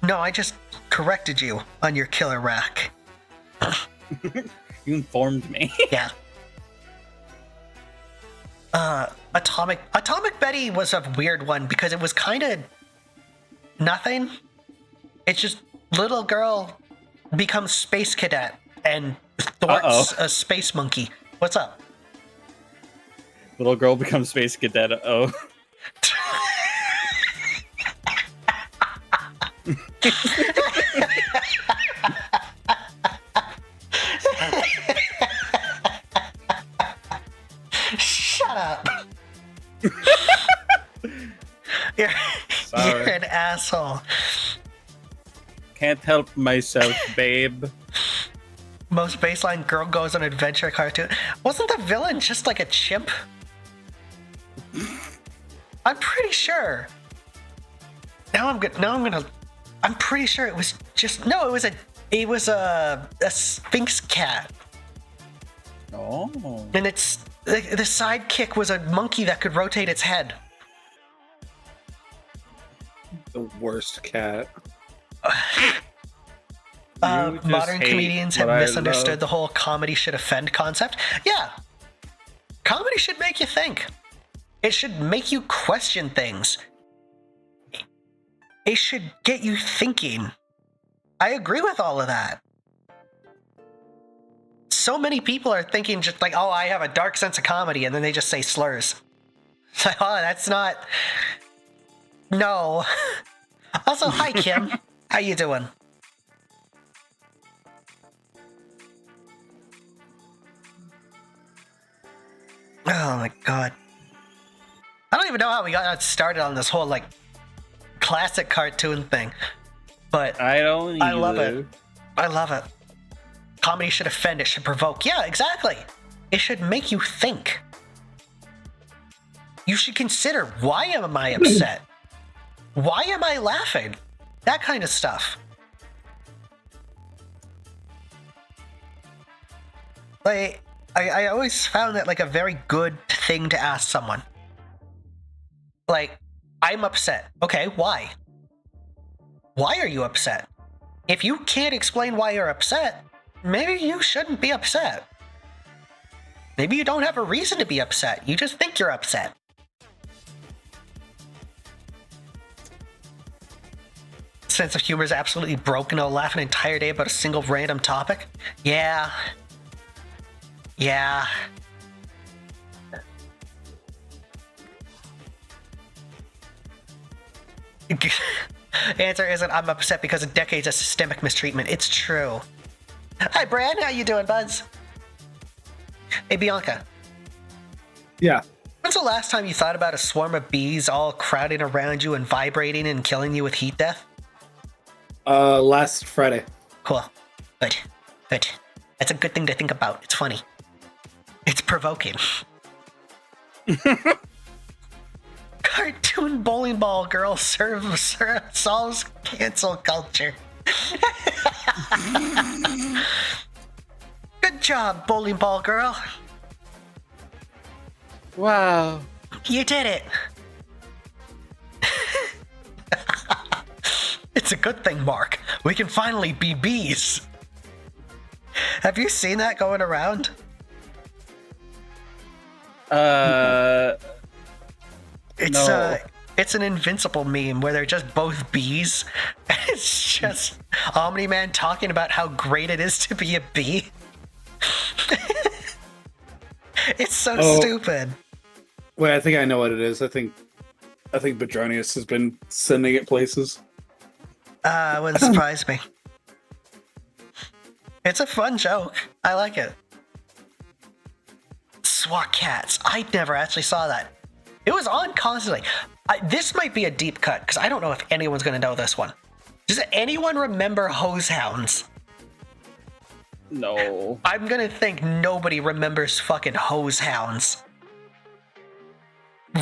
No, I just corrected you on your killer rack. You informed me. Yeah. Atomic Betty was a weird one because it was kind of nothing. It's just little girl becomes space cadet and thwarts a space monkey. What's up? Little girl becomes space cadet. Oh. Shut up. You're an asshole. Can't help myself, babe. Most baseline girl goes on adventure cartoon. Wasn't the villain just like a chimp? I'm pretty sure. I'm pretty sure it was just no. It was a Sphinx cat. Oh. And it's the sidekick was a monkey that could rotate its head. The worst cat. Modern comedians have misunderstood the whole comedy should offend concept. Yeah. Comedy should make you think. It should make you question things. It should get you thinking. I agree with all of that. So many people are thinking just like, oh, I have a dark sense of comedy, and then they just say slurs. It's like, oh, that's not... No. Also, hi, Kim. How you doing? Oh my god. I don't even know how we got started on this whole, like, classic cartoon thing. But I don't either. I love it. I love it. Comedy should offend, it should provoke. Yeah, exactly. It should make you think. You should consider, why am I upset? Why am I laughing? That kind of stuff. Like, I always found that like a very good thing to ask someone. Like, I'm upset. Okay, why? Why are you upset? If you can't explain why you're upset, maybe you shouldn't be upset. Maybe you don't have a reason to be upset. You just think you're upset. Sense of humor is absolutely broken. I'll laugh an entire day about a single random topic. Yeah. Yeah. Answer isn't I'm upset because of decades of systemic mistreatment. It's true. Hi, Brad. How you doing, buds? Hey, Bianca. Yeah. When's the last time you thought about a swarm of bees all crowding around you and vibrating and killing you with heat death? Last Friday. Cool. Good. Good. That's a good thing to think about. It's funny. It's provoking. Cartoon bowling ball girl solves cancel culture. Good job, bowling ball girl. Wow. You did it. It's a good thing, Mark. We can finally be bees. Have you seen that going around? It's an Invincible meme where they're just both bees. It's just Omni-Man talking about how great it is to be a bee. It's so stupid. Wait, I think I know what it is. I think Bedronius has been sending it places. It wouldn't surprise me. It's a fun joke. I like it. SWAT cats. I never actually saw that. It was on constantly. This might be a deep cut, because I don't know if anyone's going to know this one. Does anyone remember hose hounds? No. I'm going to think nobody remembers fucking hose hounds.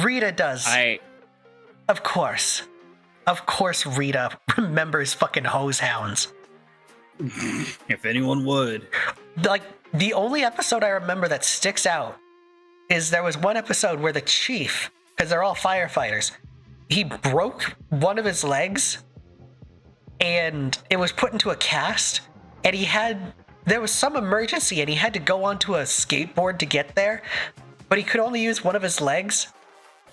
Rita does. Of course. Of course Rita remembers fucking hose hounds. If anyone would. Like, the only episode I remember that sticks out is there was one episode where the chief, because they're all firefighters, he broke one of his legs and it was put into a cast, and there was some emergency and he had to go onto a skateboard to get there, but he could only use one of his legs.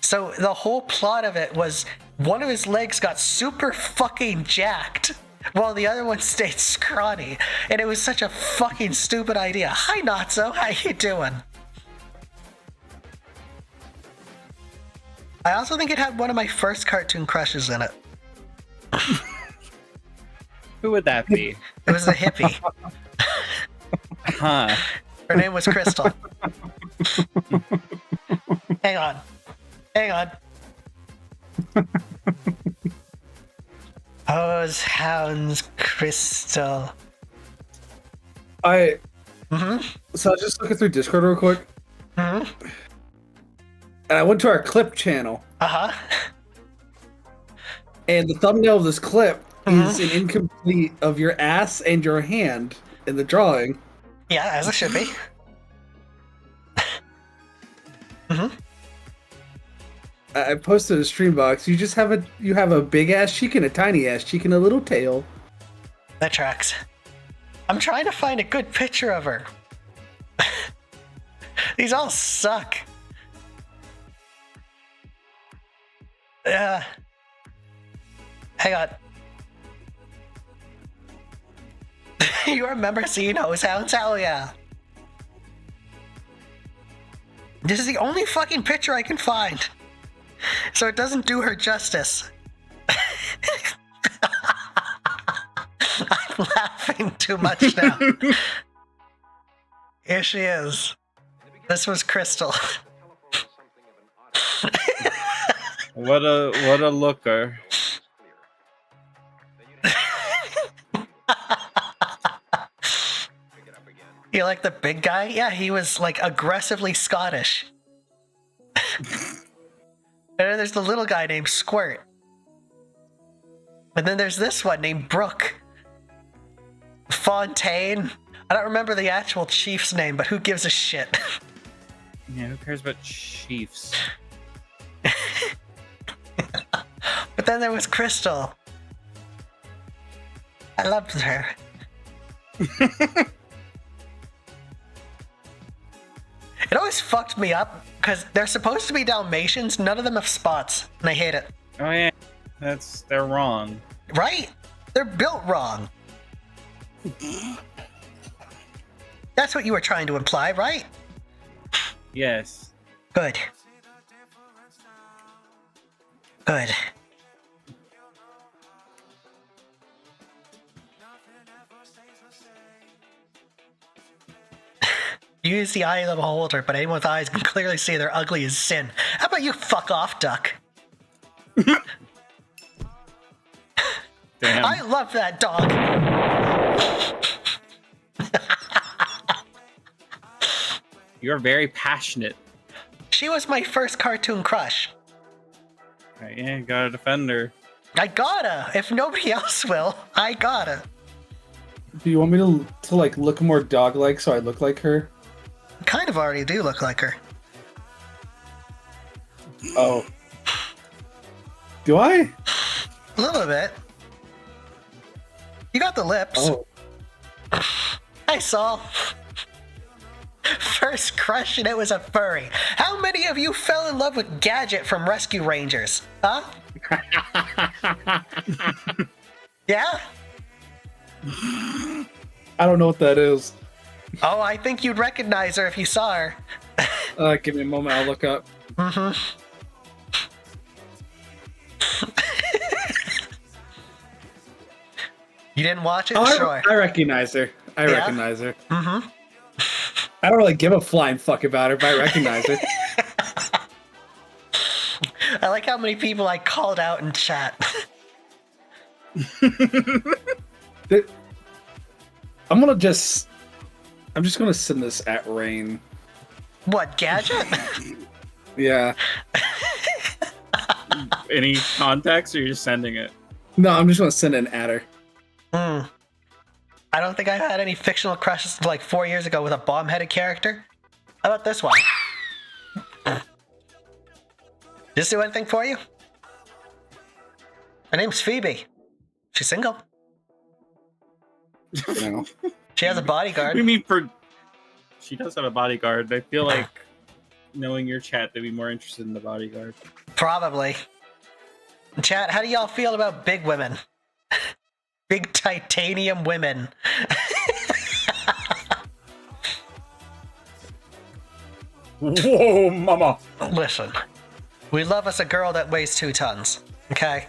So the whole plot of it was one of his legs got super fucking jacked while the other one stayed scrawny. And it was such a fucking stupid idea. Hi, Natso. How you doing? I also think it had one of my first cartoon crushes in it. Who would that be? It was a hippie. Huh. Her name was Crystal. Hang on. Hang on. Hose Hounds Crystal. So I Mm-hmm. was just looking through Discord real quick, Mm-hmm. and I went to our clip channel, Uh-huh. and the thumbnail of this clip Mhm. is an incomplete of your ass and your hand in the drawing. Yeah, as it should be. Mm-hmm. I posted a stream box. You just have a big ass cheek and a tiny ass cheek and a little tail. That tracks. I'm trying to find a good picture of her. These all suck. Hang on. You remember seeing Hose Hounds? Hell yeah. This is the only fucking picture I can find. So it doesn't do her justice. I'm laughing too much now. Here she is. This was Crystal. What a looker. You like the big guy? Yeah, he was like aggressively Scottish. And then there's the little guy named Squirt. And then there's this one named Brooke. Fontaine. I don't remember the actual chief's name, but who gives a shit? Yeah, who cares about Chiefs? But then there was Crystal. I loved her. It always fucked me up because they're supposed to be Dalmatians. None of them have spots, and I hate it. Oh yeah, they're wrong. Right? They're built wrong. That's what you were trying to imply, right? Yes. Good. Good. You use the eye of the beholder, but anyone with eyes can clearly see they're ugly as sin. How about you fuck off, duck? Damn. I love that dog. You're very passionate. She was my first cartoon crush. Right, yeah, you gotta defend her. I gotta. If nobody else will, I gotta. Do you want me to like look more dog-like so I look like her? Kind of already do look like her. Oh. Do I? A little bit. You got the lips. Oh. I saw. First crush and it was a furry. How many of you fell in love with Gadget from Rescue Rangers? Huh? Yeah? I don't know what that is. Oh, I think you'd recognize her if you saw her. Give me a moment, I'll look up. Mm-hmm. You didn't watch it? Oh, Sure. I recognize her. I Yeah? recognize her. Mm-hmm. I don't really give a flying fuck about her, but I recognize her. I like how many people I called out in chat. I'm just gonna send this at Rain. What, Gadget? Yeah. Any contacts, or you're just sending it? No, I'm just gonna send an at her. Hmm. I don't think I had any fictional crushes until like 4 years ago with a bomb-headed character. How about this one? Did this do anything for you? Her name's Phoebe. She's single. You know. She has a bodyguard. What do you mean for? She does have a bodyguard. I feel like, knowing your chat, they'd be more interested in the bodyguard. Probably. Chat, how do y'all feel about big women? Big titanium women. Whoa, mama! Listen, We love us a girl that weighs 2 tons. Okay?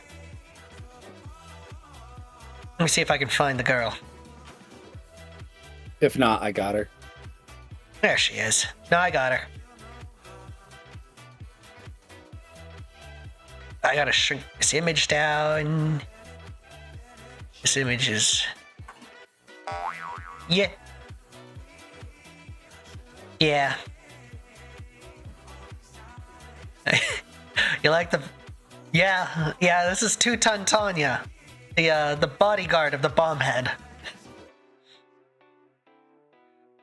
Let me see if I can find the girl. If not, I got her. There she is. No, I got her. I gotta shrink this image down. This image is... Yeah. Yeah. You like the... Yeah, this is 2-ton Tanya. The bodyguard of the bombhead.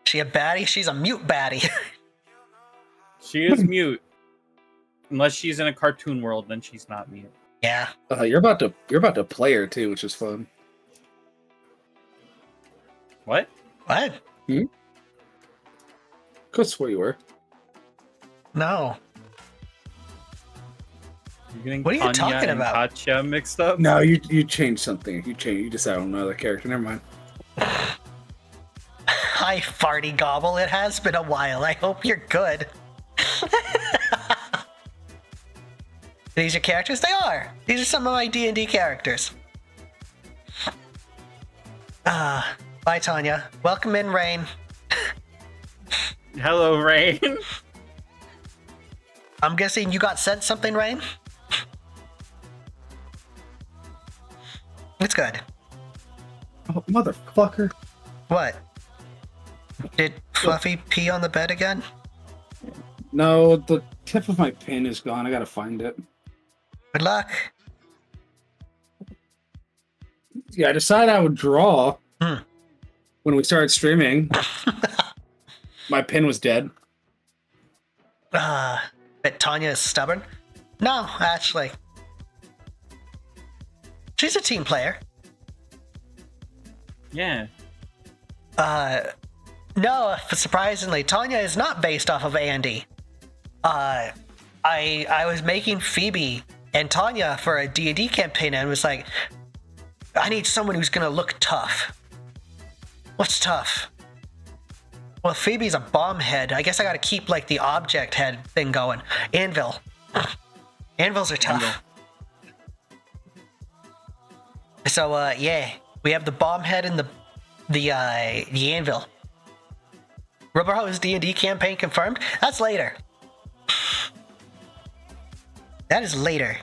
She a baddie? She's a mute baddie. She is mute. Unless she's in a cartoon world, then she's not mute. Yeah. You're about to play her too, which is fun. What? What? Could swear you were. No. You're getting What are you Tanya talking and about? Katya mixed up? No, you changed something. You decided on another character. Never mind. Hi, Farty Gobble. It has been a while. I hope you're good. These are characters? They are. These are some of my D&D characters. Bye, Tanya. Welcome in, Rain. Hello, Rain. I'm guessing you got sent something, Rain? It's good. Oh, motherfucker. What? Did Fluffy pee on the bed again? No, the tip of my pin is gone. I gotta find it. Good luck. Yeah, I decided I would draw when we started streaming. My pin was dead. Bet Tanya is stubborn? No, actually. She's a team player. Yeah. No, surprisingly, Tanya is not based off of Andy. I was making Phoebe and Tanya for a D&D campaign and was like, I need someone who's gonna look tough. What's tough? Well, Phoebe's a bomb head. I guess I gotta keep like the object head thing going. Anvil. Anvils are tough. Anvil. So yeah, we have the bomb head and the anvil. Rubber Hose D&D campaign confirmed? That's later. That is later.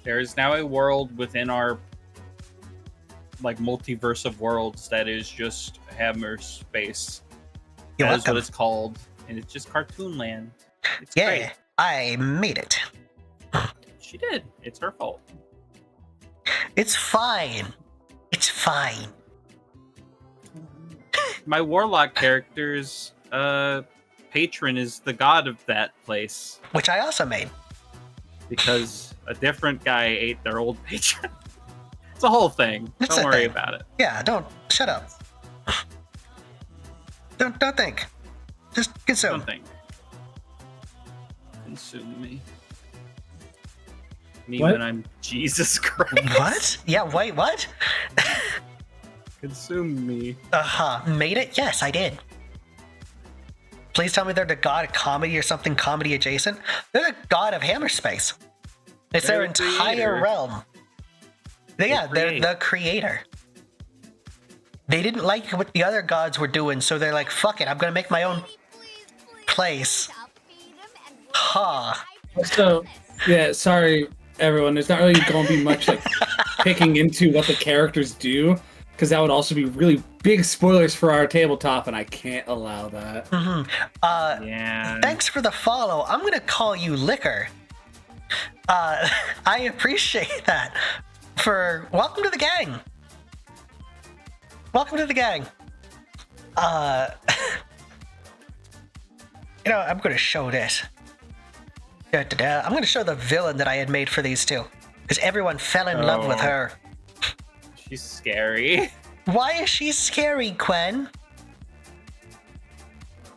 There is now a world within our like multiverse of worlds that is just Hammer Space. You're That is what welcome. it's called, and it's just Cartoon Land. It's Yeah, great. I made it. She did. It's her fault. It's fine. It's fine. My warlock character's patron is the god of that place Which I also made. because a different guy ate their old patron. It's a whole thing. It's Don't a worry thing. about it. Yeah, don't shut up. Don't think. Just consume. Don't think. Consume me. Me What? when I'm Jesus Christ. What? Yeah, wait, what? Consume me. Made it? Yes, I did. Please tell me they're the god of comedy or something comedy adjacent. They're the god of Hammer Space. It's They're their the entire creator. realm. Yeah, they're create. the creator. They didn't like what the other gods were doing, so they're like, fuck it, I'm gonna make my own place. Ha. So, yeah, sorry, everyone. There's not really going to be much like picking into what the characters do, because that would also be really big spoilers for our tabletop, and I can't allow that. Yeah. Thanks for the follow. I'm gonna call you Liquor. I appreciate that. Welcome to the gang. Welcome to the gang. I'm gonna show this. Da-da-da. I'm gonna show the villain that I had made for these two, because everyone fell in love with Oh. her. She's scary. Why is she scary, Gwen?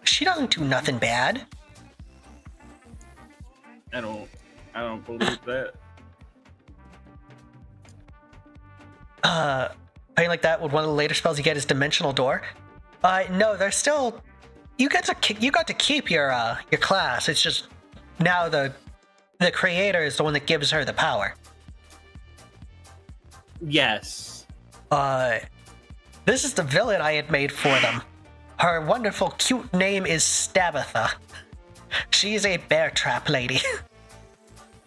She doesn't do nothing bad. I don't believe that. Playing like that with one of the later spells you get is Dimensional Door. No, there's still. You got to keep your class. It's just now the the creator is the one that gives her the power. Yes. This is the villain I had made for them. Her wonderful, cute name is Stabatha. She's a bear trap lady.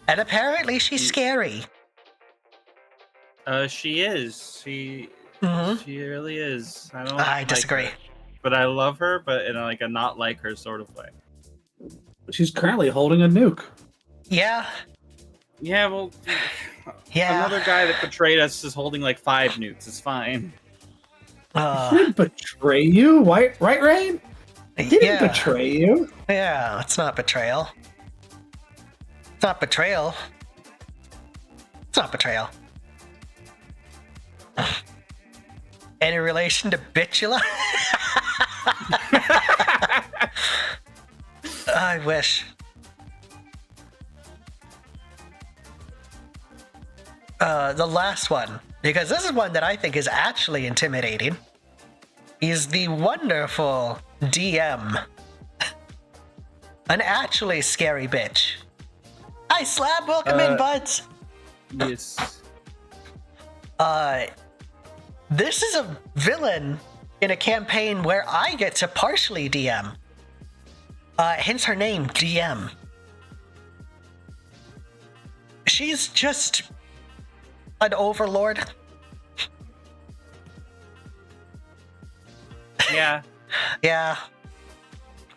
And apparently she's scary. She is. She really is. I disagree. Like her, but I love her, but in like a not like her sort of way. She's currently holding a nuke. Yeah. Yeah, well, Yeah. another guy that betrayed us is holding like 5 nukes. It's fine. He didn't betray you, right, Rain? He didn't betray you. Yeah, it's not betrayal. It's not betrayal. It's not betrayal. Any relation to Bitula? I wish. The last one, because this is one that I think is actually intimidating, is the wonderful DM. An actually scary bitch. Hi, Slab. Welcome in, buds. Yes. This is a villain in a campaign where I get to partially DM. Hence her name, DM. She's just an overlord. Yeah. Yeah.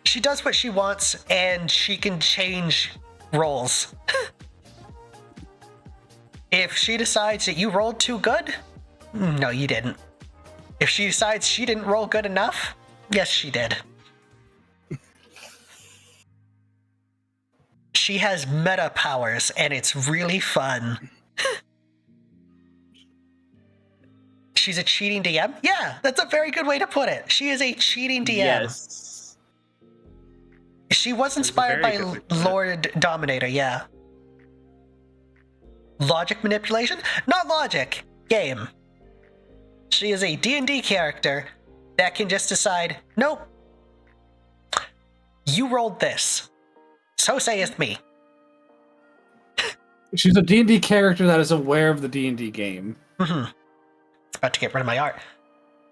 She does what she wants, and she can change roles. If she decides that you rolled too good, no, you didn't. If she decides she didn't roll good enough, yes, she did. She has meta powers, and it's really fun. She's a cheating DM? Yeah, that's a very good way to put it. She is a cheating DM. Yes. She was inspired by Lord Dominator, yeah. Logic manipulation? Not logic. Game. She is a D&D character that can just decide, nope, you rolled this. So saith me. She's a D&D character that is aware of the D&D game. Mm-hmm. It's about to get rid of my art.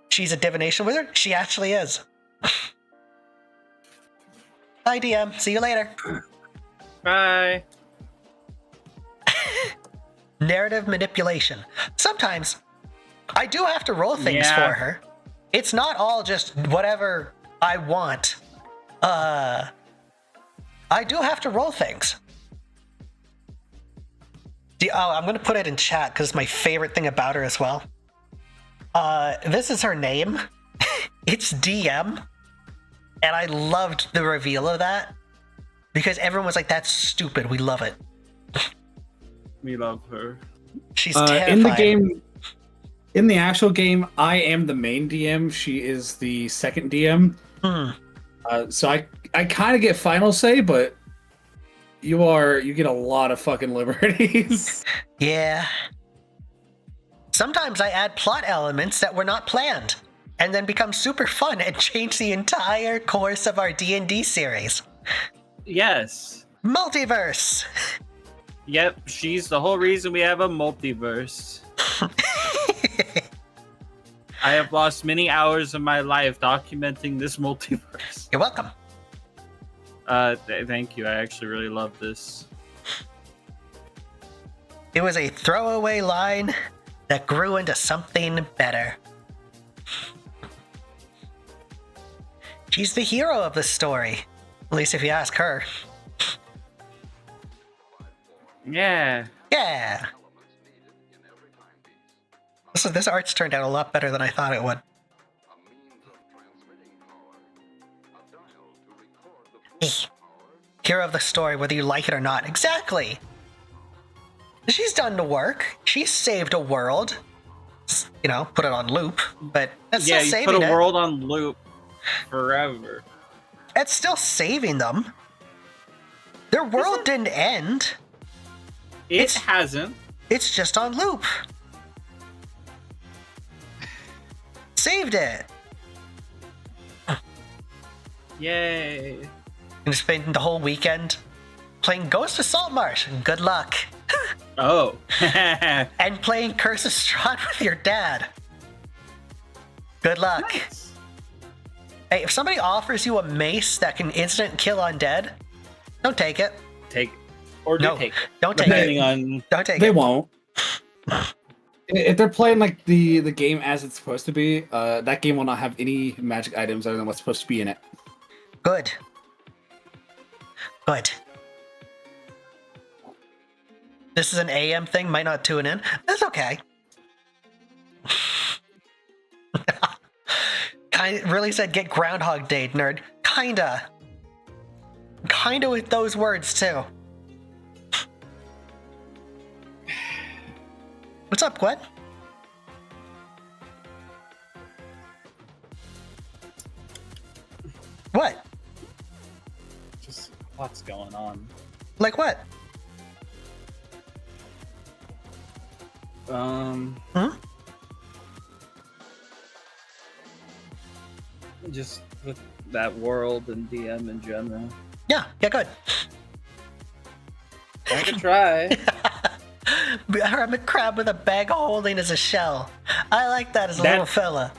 She's a divination wizard? She actually is. Bye, DM. See you later. Bye. Narrative manipulation. Sometimes I do have to roll things for her. It's not all just whatever I want. I do have to roll things. I'm going to put it in chat because it's my favorite thing about her as well. This is her name. It's DM. And I loved the reveal of that because everyone was like, that's stupid. We love it. We love her. She's terrifying. In the game, in the actual game, I am the main DM. She is the second DM. So I kind of get final say, but you get a lot of fucking liberties. Yeah. Sometimes I add plot elements that were not planned and then become super fun and change the entire course of our D&D series. Yes. Multiverse. Yep, she's the whole reason we have a multiverse. I have lost many hours of my life documenting this multiverse. You're welcome. Thank you. I actually really love this. It was a throwaway line that grew into something better. She's the hero of the story. At least if you ask her. Yeah. Yeah. This art's turned out a lot better than I thought it would. Hero of the story, whether you like it or not. Exactly. She's done the work. She saved a world. You know, put it on loop, but that's still you saving put a it. world on loop forever. It's still saving them. Their world didn't end. It hasn't. It's just on loop. Saved it. Yay. And spend the whole weekend playing Ghost of Saltmarsh. Good luck. Oh. And playing Curse of Strahd with your dad. Good luck. Nice. Hey, if somebody offers you a mace that can instant kill undead, don't take it. Take it. Or do No, take it. don't take Depending it. on... Don't take They it. won't. If they're playing like the game as it's supposed to be, that game will not have any magic items other than what's supposed to be in it. Good. Good. This is an AM thing, might not tune in. That's okay. I really said get Groundhog Day, nerd. Kinda. Kinda with those words, too. What's up, Gwen? What? Just what's going on. Like what? Just with that world and DM in general. Yeah, good. I could try. Hermit crab with a bag of holding as a shell. I like that as a That- little fella.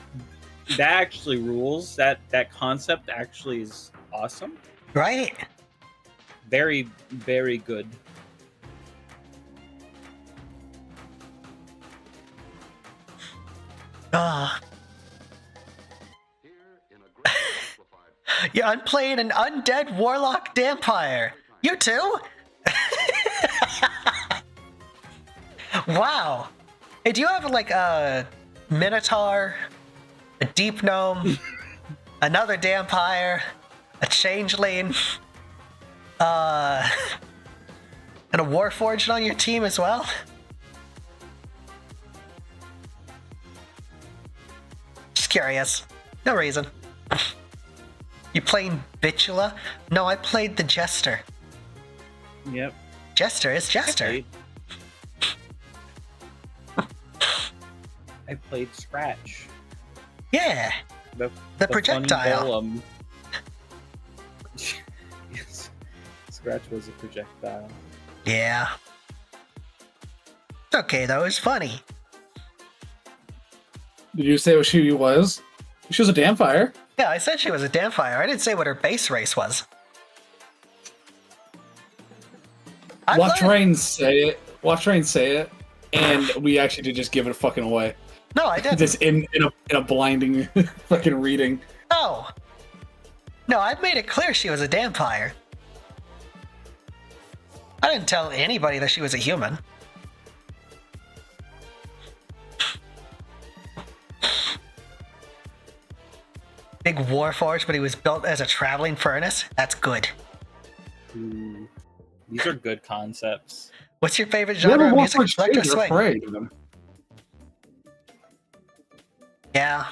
That actually rules. That concept actually is awesome. Right? Very, very good. Ah. Yeah, I'm playing an undead warlock vampire. You too? Wow. Hey, do you have like a minotaur, a deep gnome, another vampire, a changeling, and a warforged on your team as well? Just curious. No reason. You playing Bitula? No, I played the Jester. Yep. Jester is Jester. I played Scratch. Yeah. The The projectile. funny golem. Yes. Scratch was a projectile. Yeah. It's okay though, it's funny. Did you say what she was? She was a vampire. Yeah, I said she was a vampire. I didn't say what her base race was. I Watch learned- Rain say it. Watch Rain say it. And we actually did just give it fucking away. No, I didn't. Just in a blinding fucking reading. No. No, I've made it clear she was a vampire. I didn't tell anybody that she was a human. Big warforged, but he was built as a traveling furnace? That's good. Ooh. These are good concepts. What's your favorite You have genre a of music? Warforged Electro too, you're swing. afraid of them. Yeah.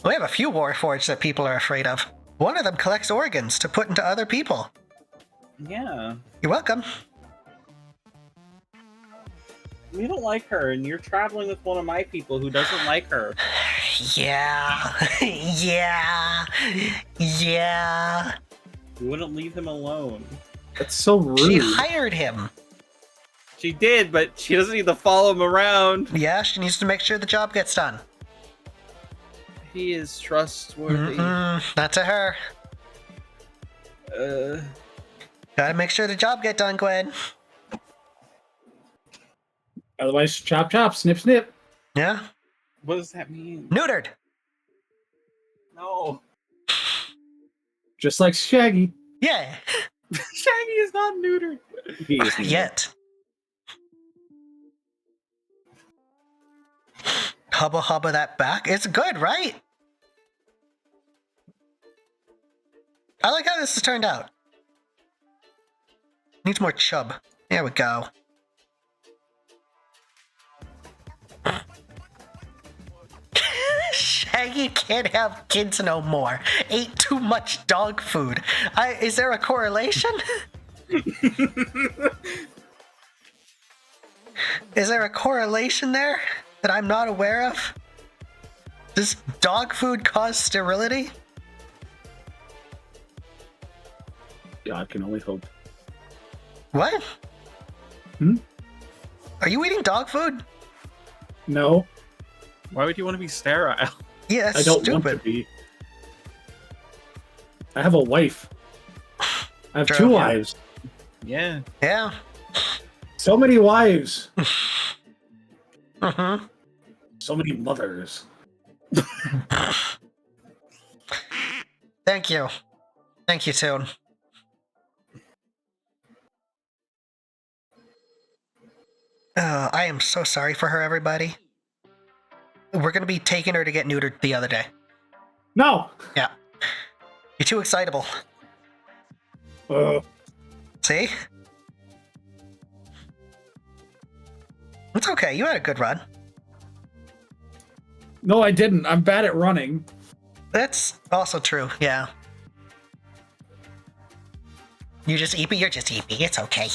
We have a few warforged that people are afraid of. One of them collects organs to put into other people. Yeah. You're welcome. You don't like her, and you're traveling with one of my people who doesn't like her. Yeah. Yeah. Yeah. You wouldn't leave him alone. That's so rude. She hired him. She did, but she doesn't need to follow him around. Yeah, she needs to make sure the job gets done. He is trustworthy. Not to her. Gotta make sure the job get done, Gwen. Otherwise, chop chop, snip snip. Yeah. What does that mean? Neutered. No. Just like Shaggy. Yeah. Shaggy is not neutered. He is neither. Yet. Hubba hubba that back. It's good, right? I like how this has turned out. Needs more chub. There we go. Shaggy can't have kids no more. Ate too much dog food. Is there a correlation? Is there a correlation there that I'm not aware of? Does dog food cause sterility? God can only hope. What? Hmm? Are you eating dog food? No, Why would you want to be sterile? Yeah, that's I don't stupid. want to be. I have a wife. I have True, 2 yeah. wives. Yeah. Yeah. So many wives. Mm-hmm. So many mothers. Thank you. Thank you, Toon. I am so sorry for her, everybody. We're gonna be taking her to get neutered the other day. No. Yeah. You're too excitable. Uh, See? It's okay. You had a good run. no, I didn't. I'm bad at running. That's also true. Yeah. You're just eepy. You're just eepy. It's okay.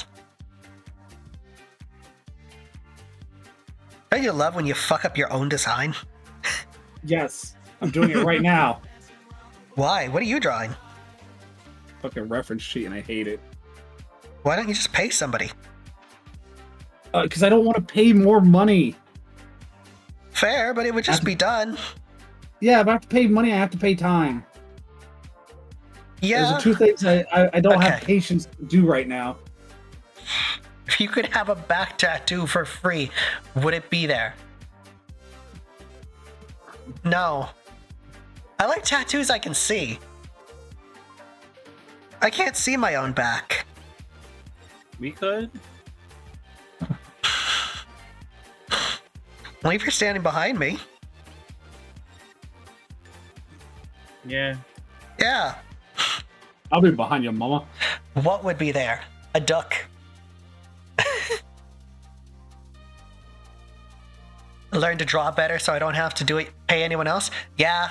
Don't you love when you fuck up your own design? Yes, I'm doing it right now. Why? What are you drawing? Fucking reference sheet, and I hate it. Why don't you just pay somebody? Because I don't want to pay more money. Fair, but it would just be done. Yeah, if I have to pay money, I have to pay time. Yeah. Those are 2 things I don't have Okay. patience to do right now. If you could have a back tattoo for free, would it be there? No. I like tattoos I can see. I can't see my own back. We could. Only if you're standing behind me. Yeah. Yeah. I'll be behind you, mama. What would be there? A duck. Learn to draw better so I don't have to pay anyone else? Yeah.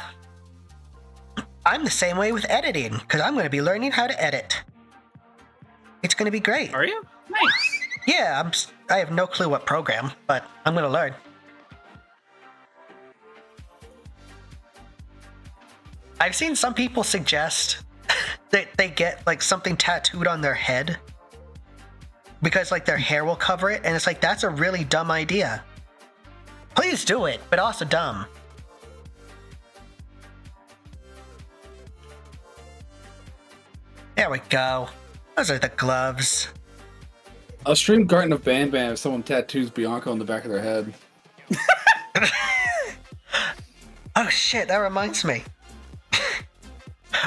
I'm the same way with editing, because I'm going to be learning how to edit. It's going to be great. Are you? Nice. Yeah, I have no clue what program, but I'm going to learn. I've seen some people suggest that they get like something tattooed on their head because like their hair will cover it, and it's like, that's a really dumb idea. Please do it, but also dumb. There we go. Those are the gloves. I'll stream Garden of Bam Bam if someone tattoos Bianca on the back of their head. Oh shit, that reminds me.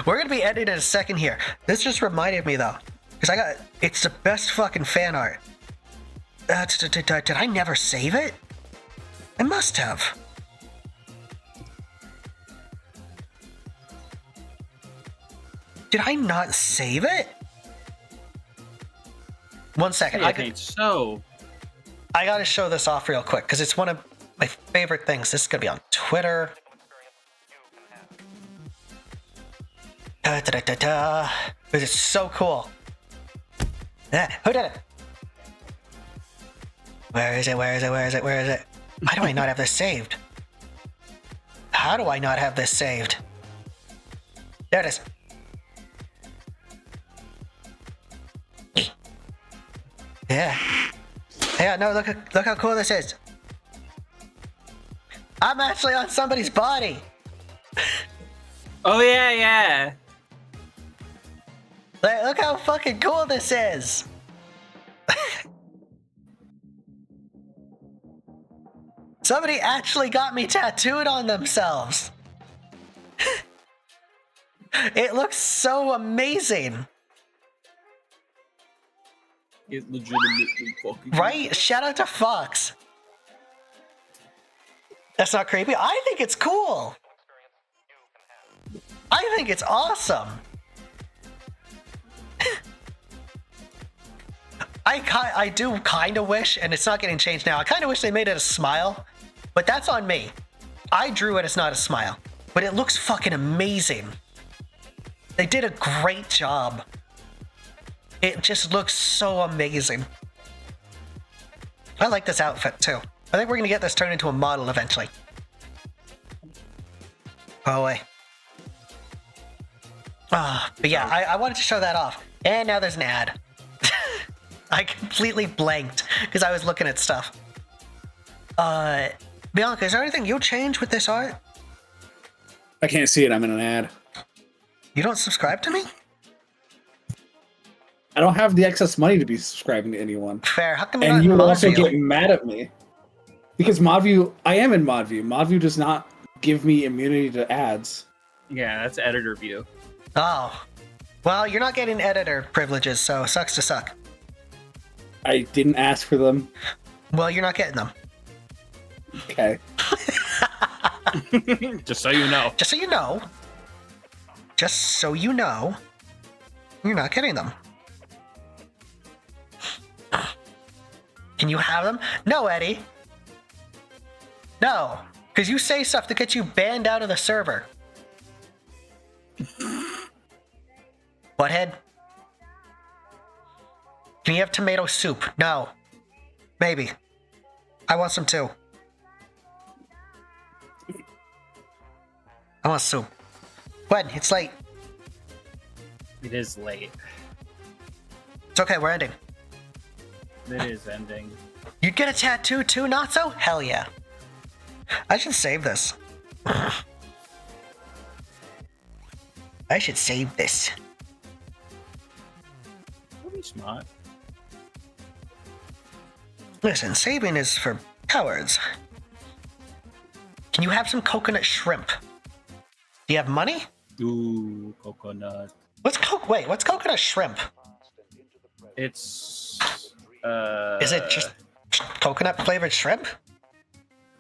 We're gonna be editing in a second here. This just reminded me though, because it's the best fucking fan art. Did I never save it? I must have. Did I not save it? 1 second. I think so. I gotta show this off real quick because it's one of my favorite things. This is gonna be on Twitter. Because it's so cool. Who did it? Where is it? Where is it? Where is it? Where is it? Why do I not have this saved? How do I not have this saved? There it is. Yeah. Yeah, no, look how cool this is. I'm actually on somebody's body. Oh yeah, yeah. Look how fucking cool this is. Somebody actually got me tattooed on themselves. It looks so amazing. It legitimately fucking. Right? Shout out to Fox. That's not creepy. I think it's cool. I think it's awesome. I do kind of wish, and it's not getting changed now, I kind of wish they made it a smile, but that's on me. I drew it as not a smile, but it looks fucking amazing. They did a great job. It just looks so amazing. I like this outfit too. I think we're gonna get this turned into a model eventually. Oh wait. But yeah, I wanted to show that off. And now there's an ad. I completely blanked because I was looking at stuff. Bianca, is there anything you'll change with this art? I can't see it. I'm in an ad. You don't subscribe to me? I don't have the excess money to be subscribing to anyone. Fair. How come you're And not you in will also Modview? get mad at me. Because Modview, I am in Modview. Modview does not give me immunity to ads. Yeah, that's editor view. Oh. Well, you're not getting editor privileges, so sucks to suck. I didn't ask for them. Well, you're not getting them. Okay. Just so you know. Just so you know. Just so you know. You're not getting them. Can you have them? No, Eddie. No. Because you say stuff that gets you banned out of the server. Butthead? Can you have tomato soup? No. Maybe. I want some too. I want soup. When? It's late. It is late. It's okay, we're ending. It is ending. You'd get a tattoo too, not so? Hell yeah. I should save this. I should save this. That'd be smart. Listen, saving is for cowards. Can you have some coconut shrimp? Do you have money? Ooh, coconut. What's coconut shrimp? It's Is it just coconut flavored shrimp?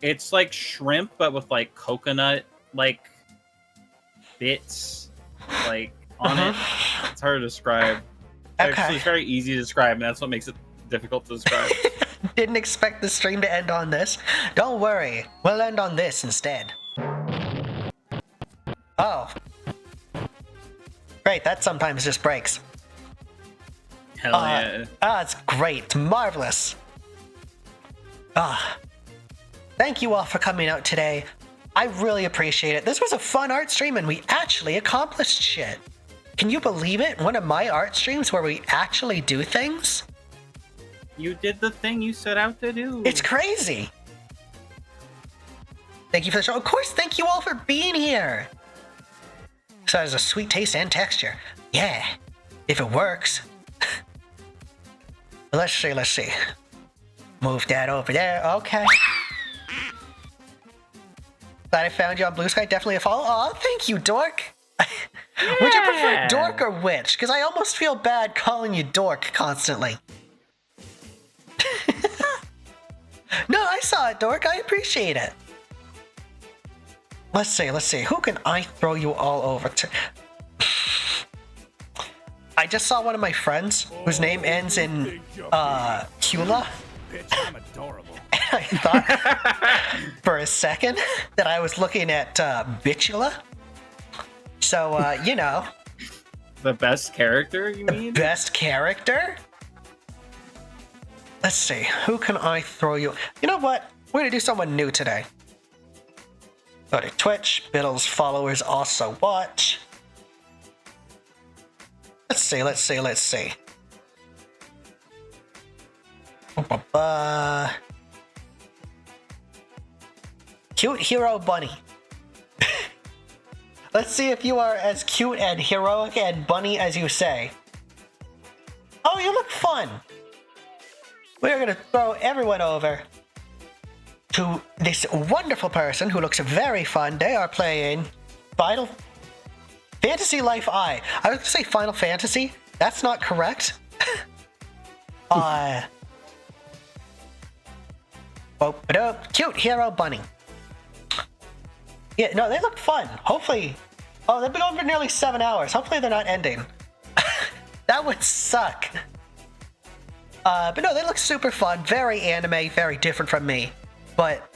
It's like shrimp, but with like coconut like bits like on it. It's hard to describe. Okay. Actually, it's very easy to describe, and that's what makes it difficult to describe. Didn't expect the stream to end on this. Don't worry, we'll end on this instead. Oh. Great, that sometimes just breaks. Hell yeah. It's great. It's marvelous. Thank you all for coming out today. I really appreciate it. This was a fun art stream and we actually accomplished shit. Can you believe it? One of my art streams where we actually do things? You did the thing you set out to do. It's crazy. Thank you for the show. Of course, thank you all for being here. So it has a sweet taste and texture. Yeah, if it works. Let's see. Move that over there. Okay. Glad I found you on Blue Sky. Definitely a follow. Aw, thank you, Dork. Would you prefer Dork or Witch? Because I almost feel bad calling you Dork constantly. No, I saw it, Dork. I appreciate it. Let's see. Who can I throw you all over to? I just saw one of my friends whose name ends in Kula. Bitch, I'm adorable. And I thought for a second that I was looking at Bitula. So, you know. The best character, you mean? Best character? Let's see. Who can I throw you? You know what? We're going to do someone new today. Go to Twitch. Bittles followers also watch. Let's see. Cute Hero Bunny. Let's see if you are as cute and heroic and bunny as you say. Oh, you look fun. We're going to throw everyone over to this wonderful person who looks very fun. They are playing Final Fantasy Life I. I was going to say Final Fantasy. That's not correct. Cute Hero Bunny. Yeah, no, they look fun. Hopefully. Oh, they've been going for nearly 7 hours. Hopefully they're not ending. That would suck. But no, they look super fun. Very anime, very different from me. But